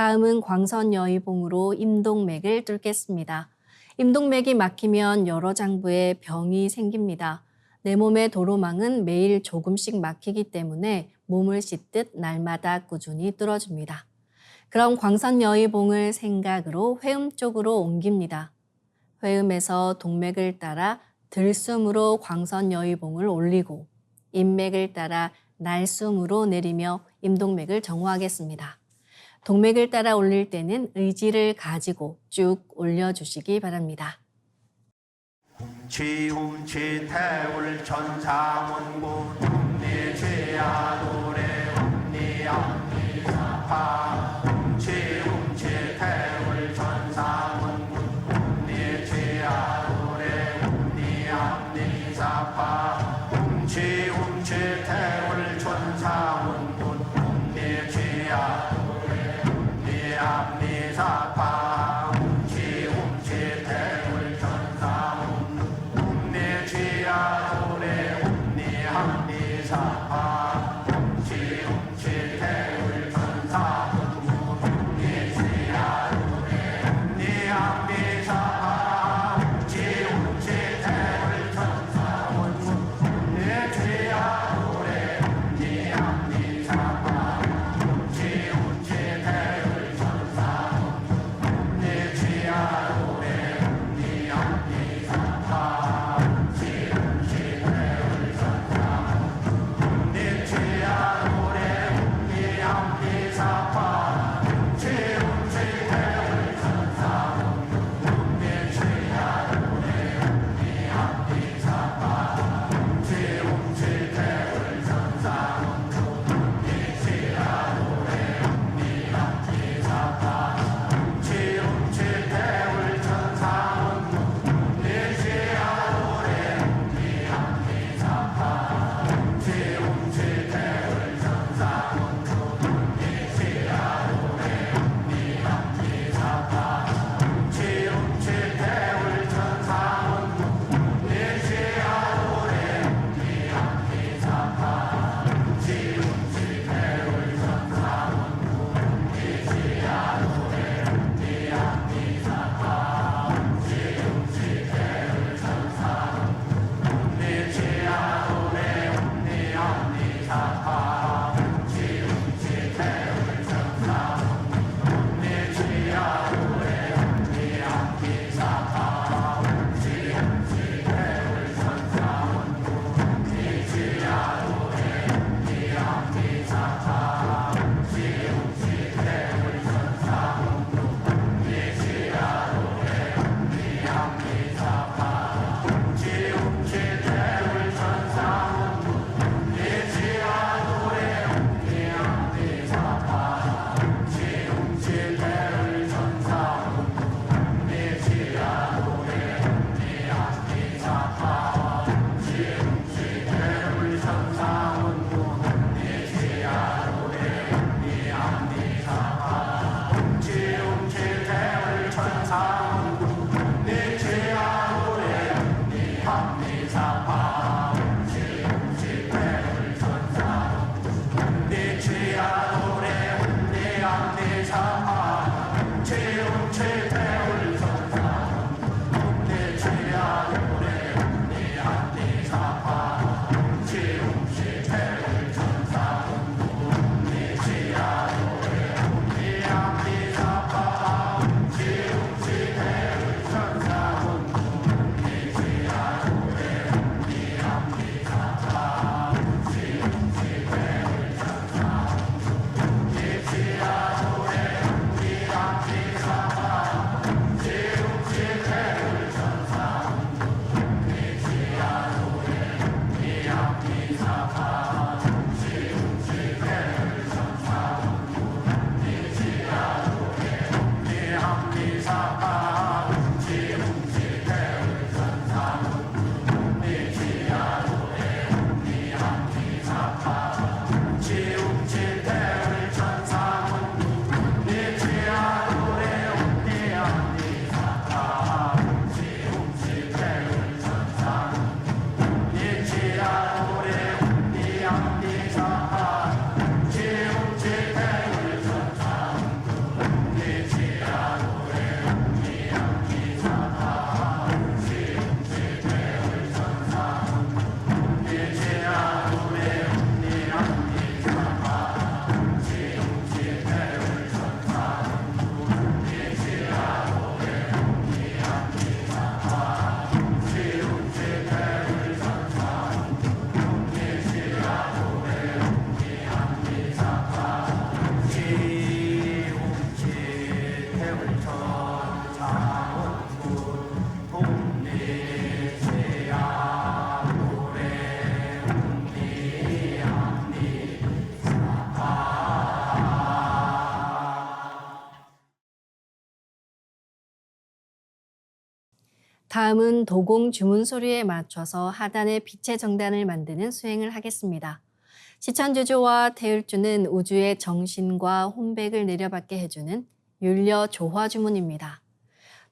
다음은 광선여의봉으로 임동맥을 뚫겠습니다. 임동맥이 막히면 여러 장부에 병이 생깁니다. 내 몸의 도로망은 매일 조금씩 막히기 때문에 몸을 씻듯 날마다 꾸준히 뚫어줍니다. 그럼 광선여의봉을 생각으로 회음 쪽으로 옮깁니다. 회음에서 동맥을 따라 들숨으로 광선여의봉을 올리고 인맥을 따라 날숨으로 내리며 임동맥을 정호하겠습니다. 동맥을 따라 올릴 때는 의지를 가지고 쭉 올려주시기 바랍니다. 훔치 태울 천사문구 내 죄야 노래 내 앞니 사파 훔치 태울 천사문구 내 죄야 노래 내 앞니 사파 훔치 태울 천사문구 내 죄야 노래 내 앞니 사파 훔치 태울 천사문구 내 죄야 노래 내 앞니 사파 훔치 다음은 도공 주문 소리에 맞춰서 하단의 빛의 정단을 만드는 수행을 하겠습니다. 시천주조와 태율주는 우주의 정신과 혼백을 내려받게 해주는 율려 조화 주문입니다.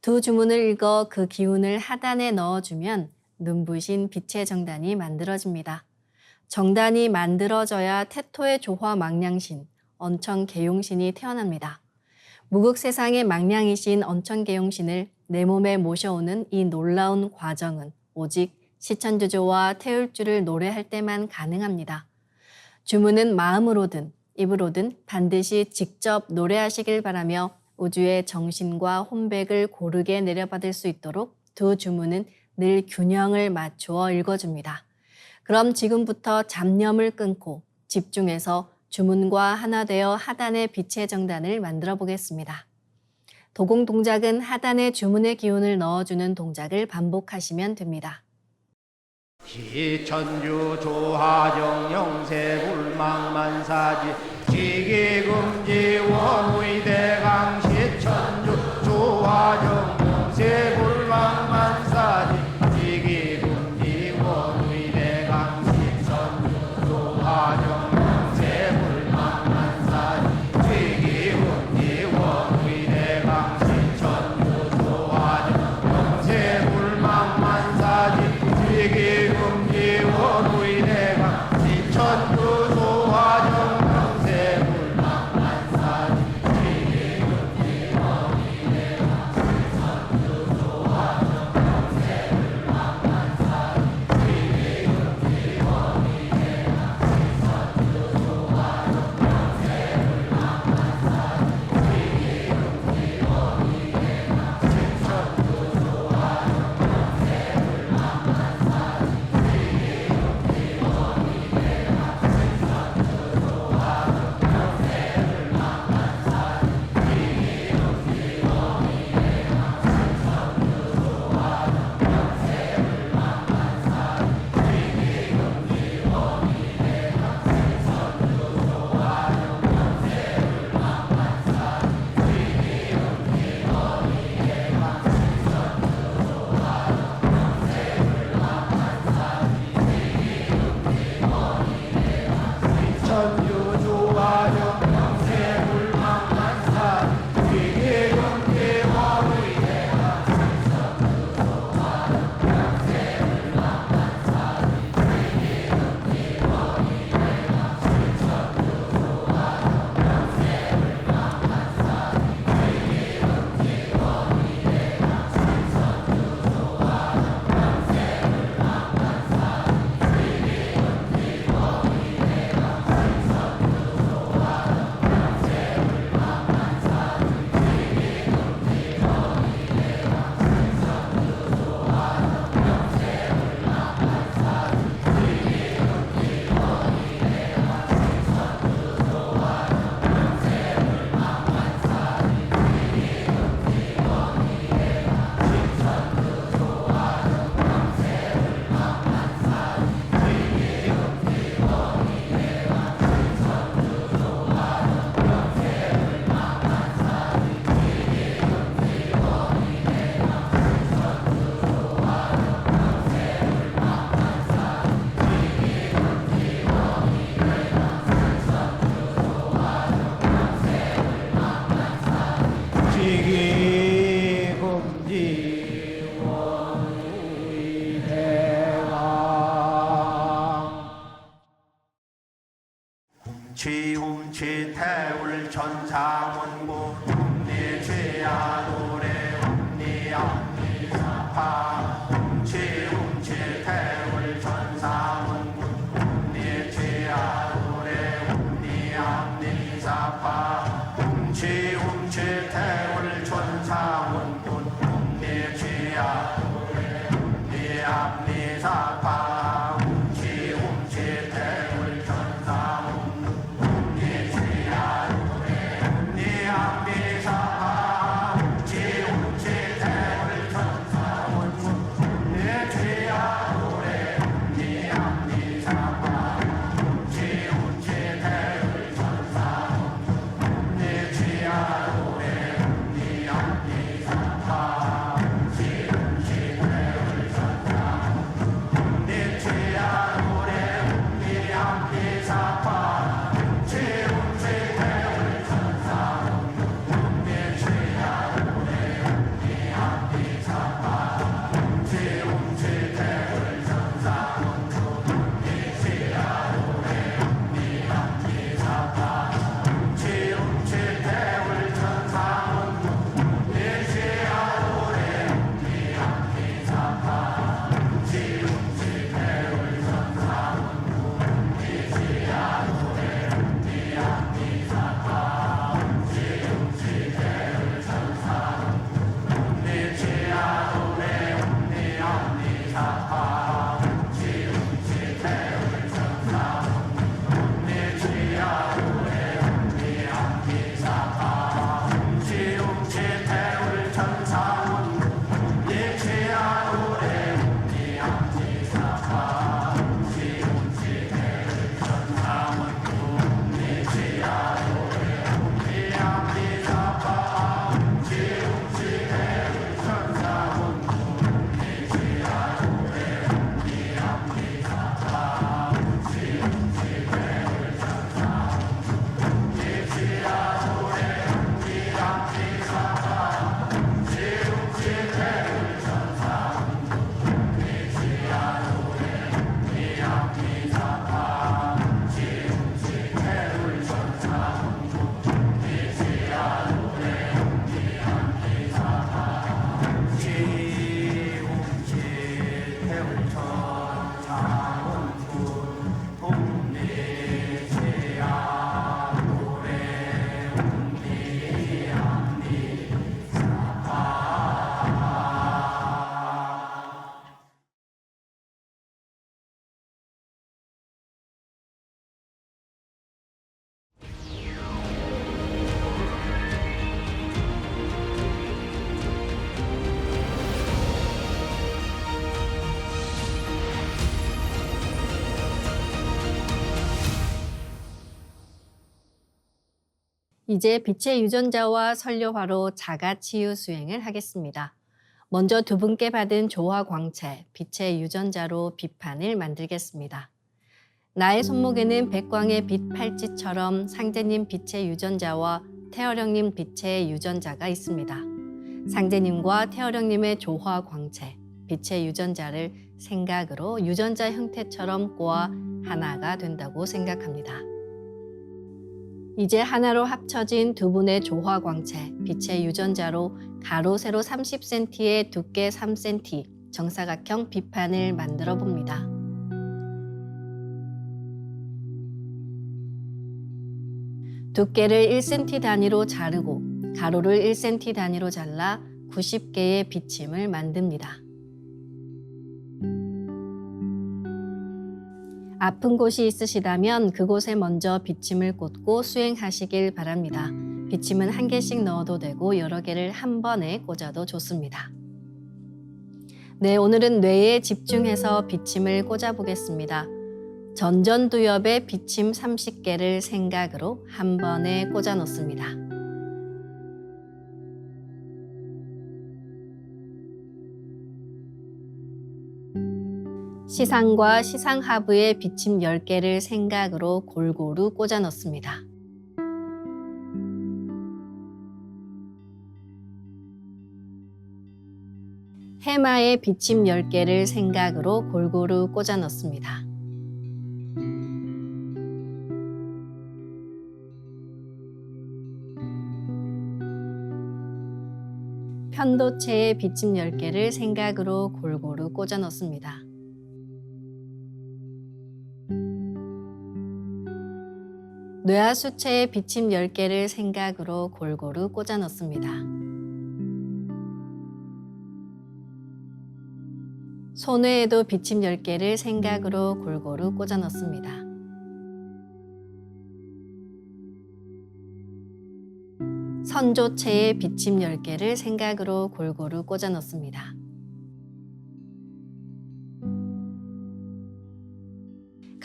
두 주문을 읽어 그 기운을 하단에 넣어주면 눈부신 빛의 정단이 만들어집니다. 정단이 만들어져야 태토의 조화 망량신, 언천계용신이 태어납니다. 무극세상의 망량이신 언천계용신을 내 몸에 모셔오는 이 놀라운 과정은 오직 시천주조와 태율주를 노래할 때만 가능합니다. 주문은 마음으로든 입으로든 반드시 직접 노래하시길 바라며 우주의 정신과 혼백을 고르게 내려받을 수 있도록 두 주문은 늘 균형을 맞추어 읽어줍니다. 그럼 지금부터 잡념을 끊고 집중해서 주문과 하나 되어 하단의 빛의 정단을 만들어 보겠습니다. 도공 동작은 하단의 주문의 기운을 넣어주는 동작을 반복하시면 됩니다. 시천주 조화정 영세불망만사지 지기금지 원의대강 시천주 조화정 영세불망만사지 지기금지 원의대강 시천주 조화정 영세불망만사지 지기금지 원의대강 시천주 조화정 영세불망만사지 지기금지 원의대강 시천주 조화정 영세불망만사지 지기금지 원의대강 시천주 조화정 영세불망만사지 지기금지 원의대강 시천주 조화정 영세불망만사지 지기금지 원의대강 시천주 조화정 천주 조화정 영세불망만사지 지기금지 원의대강 지기금지 원의대강 훔치 태울 천상원고 훔니 죄야 노래 훔니 암니 사파 훔치 태울 천상원고 훔니 죄야 노래 훔니 암니 사파 훔치 태울 천상원고 훔니 죄야 노래 훔니 암니 사파 훔치 태울 천상원고 훔니 죄야 노래 훔니 암니 사파 훔치 태울 천상원고 훔니 죄야 노래 훔니 암니 사파 훔치 태울 천상원고 훔니 죄야 노래 훔니 암니 사파 훔치 태울 이제 빛의 유전자와 설료화로 자가치유 수행을 하겠습니다. 먼저 두 분께 받은 조화 광채, 빛의 유전자로 빛판을 만들겠습니다. 나의 손목에는 백광의 빛 팔찌처럼 상제님 빛의 유전자와 태어령님 빛의 유전자가 있습니다. 상제님과 태어령님의 조화 광채, 빛의 유전자를 생각으로 유전자 형태처럼 꼬아 하나가 된다고 생각합니다. 이제 하나로 합쳐진 두 분의 조화 광채, 빛의 유전자로 가로 세로 30cm에 두께 3cm 정사각형 빛판을 만들어 봅니다. 두께를 1cm 단위로 자르고 가로를 1cm 단위로 잘라 90개의 비침을 만듭니다. 아픈 곳이 있으시다면 그곳에 먼저 비침을 꽂고 수행하시길 바랍니다. 비침은 한 개씩 넣어도 되고 여러 개를 한 번에 꽂아도 좋습니다. 네, 오늘은 뇌에 집중해서 비침을 꽂아 보겠습니다. 전전두엽에 비침 30개를 생각으로 한 번에 꽂아 놓습니다. 시상과 시상하부에 비침 10개를 생각으로 골고루 꽂아 넣습니다. 해마에 비침 10개를 생각으로 골고루 꽂아 넣습니다. 편도체에 비침 10개를 생각으로 골고루 꽂아 넣습니다. 뇌하수체에 비침 10개를 생각으로 골고루 꽂아 넣습니다. 소뇌에도 비침 10개를 생각으로 골고루 꽂아 넣습니다. 선조체에 비침 10개를 생각으로 골고루 꽂아 넣습니다.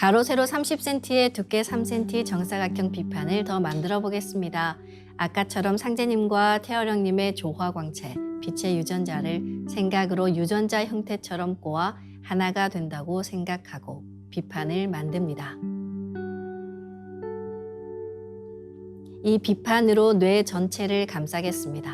가로 세로 30cm에 두께 3cm 정사각형 비판을 더 만들어 보겠습니다. 아까처럼 상제님과 태어령님의 조화광채, 빛의 유전자를 생각으로 유전자 형태처럼 꼬아 하나가 된다고 생각하고 비판을 만듭니다. 이 비판으로 뇌 전체를 감싸겠습니다.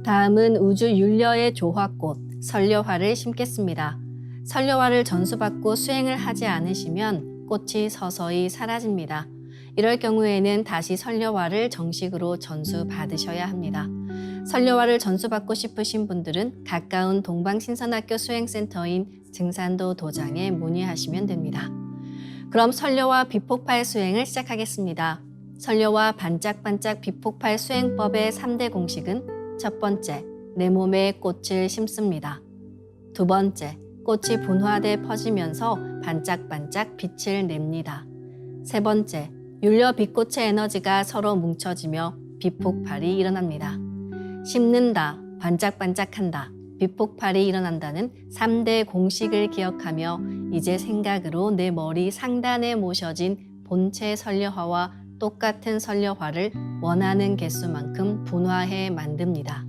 다음은 우주 윤려의 조화꽃, 설려화를 심겠습니다. 설려화를 전수받고 수행을 하지 않으시면 꽃이 서서히 사라집니다. 이럴 경우에는 다시 설려화를 정식으로 전수받으셔야 합니다. 설려화를 전수받고 싶으신 분들은 가까운 동방신선학교 수행센터인 증산도 도장에 문의하시면 됩니다. 그럼 설려화 비폭발 수행을 시작하겠습니다. 선려와 반짝반짝 비폭발 수행법의 3대 공식은 첫 번째, 내 몸에 꽃을 심습니다. 두 번째, 꽃이 분화돼 퍼지면서 반짝반짝 빛을 냅니다. 세 번째, 윤려 빛꽃의 에너지가 서로 뭉쳐지며 빛폭발이 일어납니다. 심는다, 반짝반짝한다, 빛폭발이 일어난다는 3대 공식을 기억하며 이제 생각으로 내 머리 상단에 모셔진 본체 선려화와 똑같은 선려화를 원하는 개수만큼 분화해 만듭니다.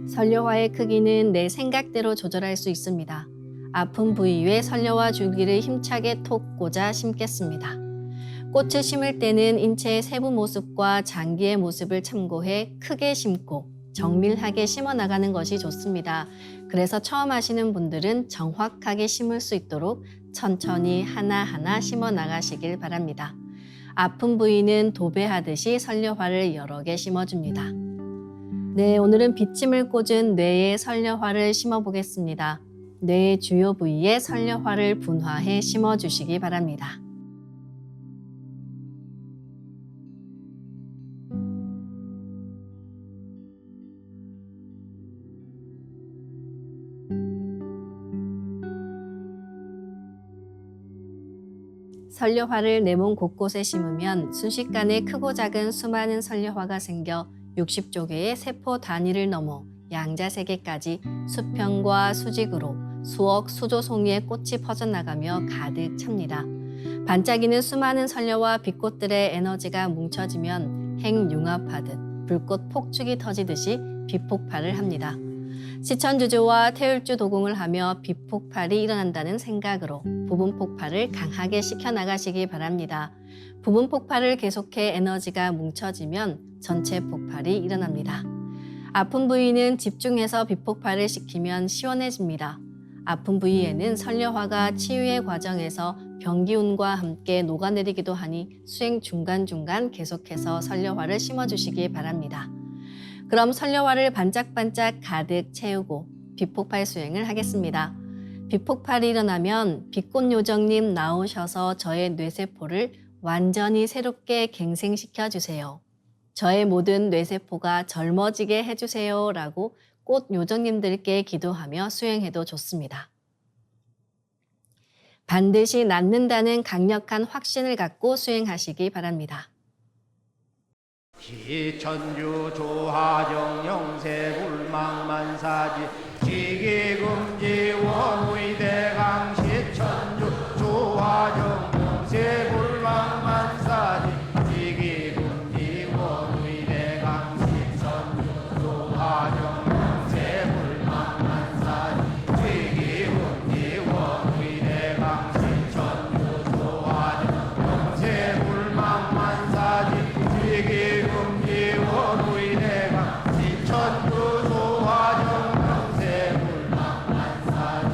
선려화의 크기는 내 생각대로 조절할 수 있습니다. 아픈 부위에 선려화 줄기를 힘차게 톡 꽂아 심겠습니다. 꽃을 심을 때는 인체의 세부 모습과 장기의 모습을 참고해 크게 심고 정밀하게 심어 나가는 것이 좋습니다. 그래서 처음 하시는 분들은 정확하게 심을 수 있도록 천천히 하나하나 심어 나가시길 바랍니다. 아픈 부위는 도배하듯이 선려화를 여러 개 심어줍니다. 네, 오늘은 빛침을 꽂은 뇌에 선려화를 심어보겠습니다. 뇌의 주요 부위에 선려화를 분화해 심어주시기 바랍니다. 선려화를 내 몸 곳곳에 심으면 순식간에 크고 작은 수많은 선려화가 생겨 60조 개의 세포 단위를 넘어 양자세계까지 수평과 수직으로 수억 수조 송이의 꽃이 퍼져나가며 가득 찹니다. 반짝이는 수많은 선려와 빛꽃들의 에너지가 뭉쳐지면 핵융합하듯 불꽃 폭죽이 터지듯이 빛폭발을 합니다. 시천주조와 태율주 도공을 하며 빛폭발이 일어난다는 생각으로 부분 폭발을 강하게 시켜나가시기 바랍니다. 부분 폭발을 계속해 에너지가 뭉쳐지면 전체 폭발이 일어납니다. 아픈 부위는 집중해서 빛폭발을 시키면 시원해집니다. 아픈 부위에는 선려화가 치유의 과정에서 병기운과 함께 녹아내리기도 하니 수행 중간중간 계속해서 선려화를 심어주시기 바랍니다. 그럼 선려화를 반짝반짝 가득 채우고 빛폭발 수행을 하겠습니다. 빛폭발이 일어나면 빛꽃요정님 나오셔서 저의 뇌세포를 완전히 새롭게 갱생시켜 주세요. 저의 모든 뇌세포가 젊어지게 해주세요 라고 꽃 요정님들께 기도하며 수행해도 좋습니다. 반드시 낫는다는 강력한 확신을 갖고 수행하시기 바랍니다. 시천주 조하정 영세불망만사지 지기금지 원의대강 시천주 조하정 영세불망만사지 지기금지 원의대강 시천주 조하정 영세불망만사지 지기금지 원의대강 시천주 조하정 영세불망만사지 지기금지 원의대강 시천주 조하정 영세불망만사지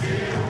지웅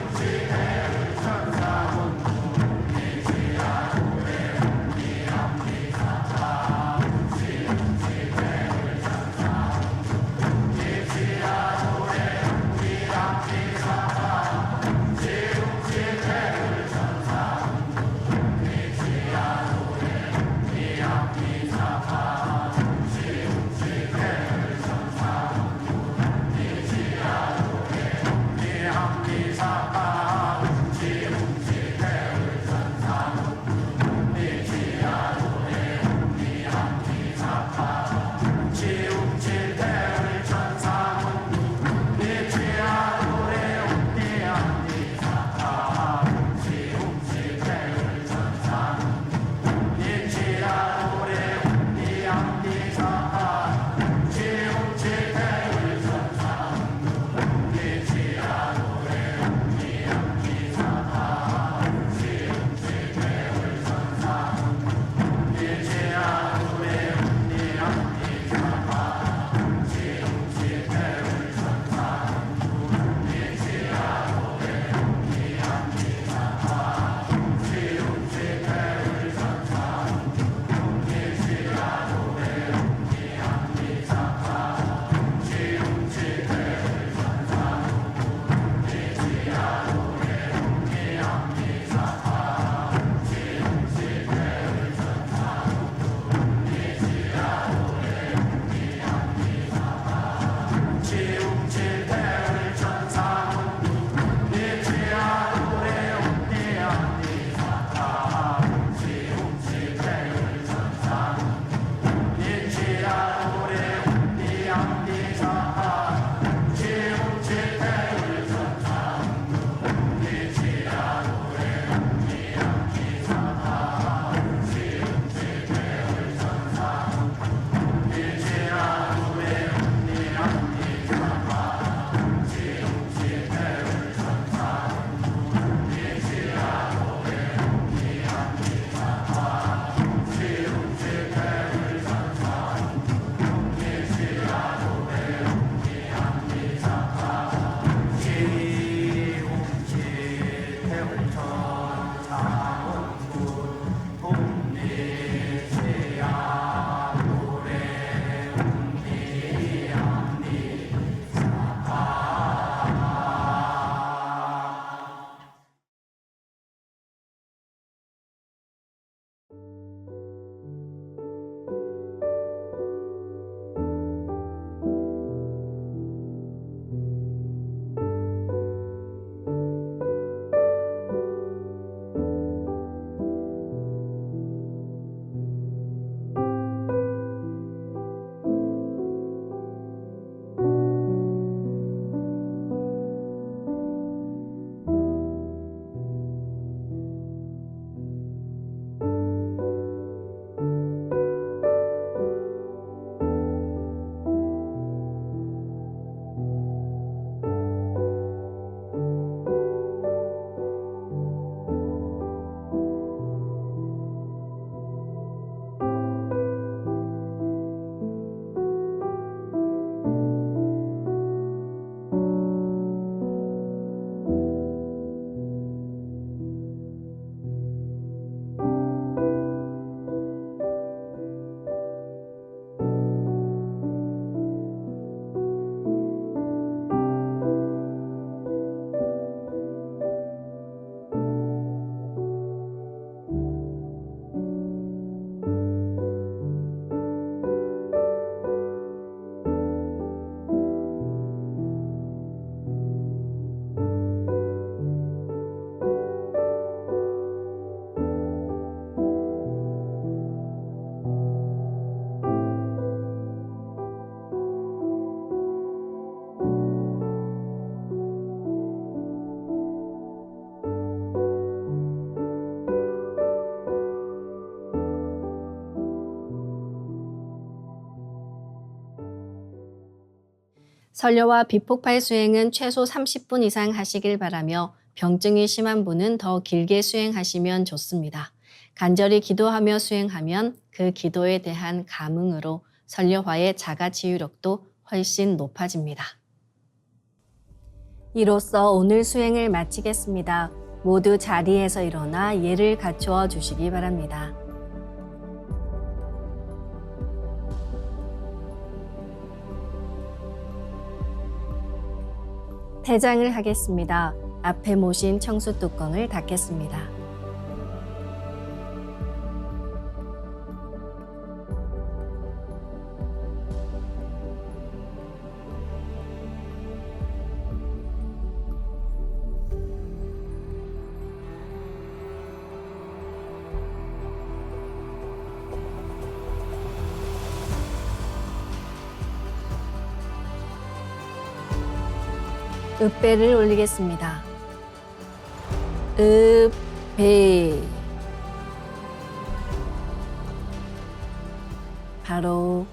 설려와 비폭발 수행은 최소 30분 이상 하시길 바라며 병증이 심한 분은 더 길게 수행하시면 좋습니다. 간절히 기도하며 수행하면 그 기도에 대한 감흥으로 설려화의 자가치유력도 훨씬 높아집니다. 이로써 오늘 수행을 마치겠습니다. 모두 자리에서 일어나 예를 갖추어 주시기 바랍니다. 퇴장을 하겠습니다. 앞에 모신 청수 뚜껑을 닫겠습니다. 읍배를 올리겠습니다. 읍배. 바로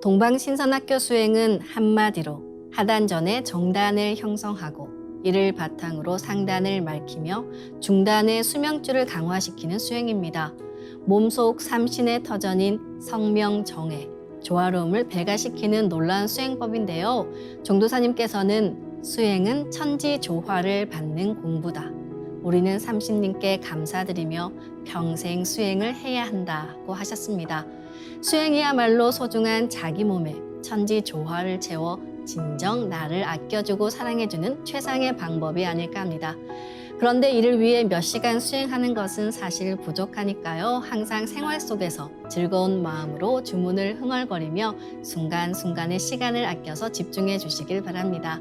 동방신선학교 수행은 한마디로 하단 전에 정단을 형성하고 이를 바탕으로 상단을 말키며 중단의 수명줄을 강화시키는 수행입니다. 몸속 삼신의 터전인 성명정해, 조화로움을 배가시키는 놀라운 수행법인데요. 정도사님께서는 수행은 천지조화를 받는 공부다. 우리는 삼신님께 감사드리며 평생 수행을 해야 한다고 하셨습니다. 수행이야말로 소중한 자기 몸에 천지조화를 채워 진정 나를 아껴주고 사랑해주는 최상의 방법이 아닐까 합니다. 그런데 이를 위해 몇 시간 수행하는 것은 사실 부족하니까요. 항상 생활 속에서 즐거운 마음으로 주문을 흥얼거리며 순간순간의 시간을 아껴서 집중해 주시길 바랍니다.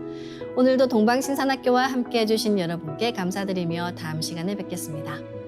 오늘도 동방신선학교와 함께 해주신 여러분께 감사드리며 다음 시간에 뵙겠습니다.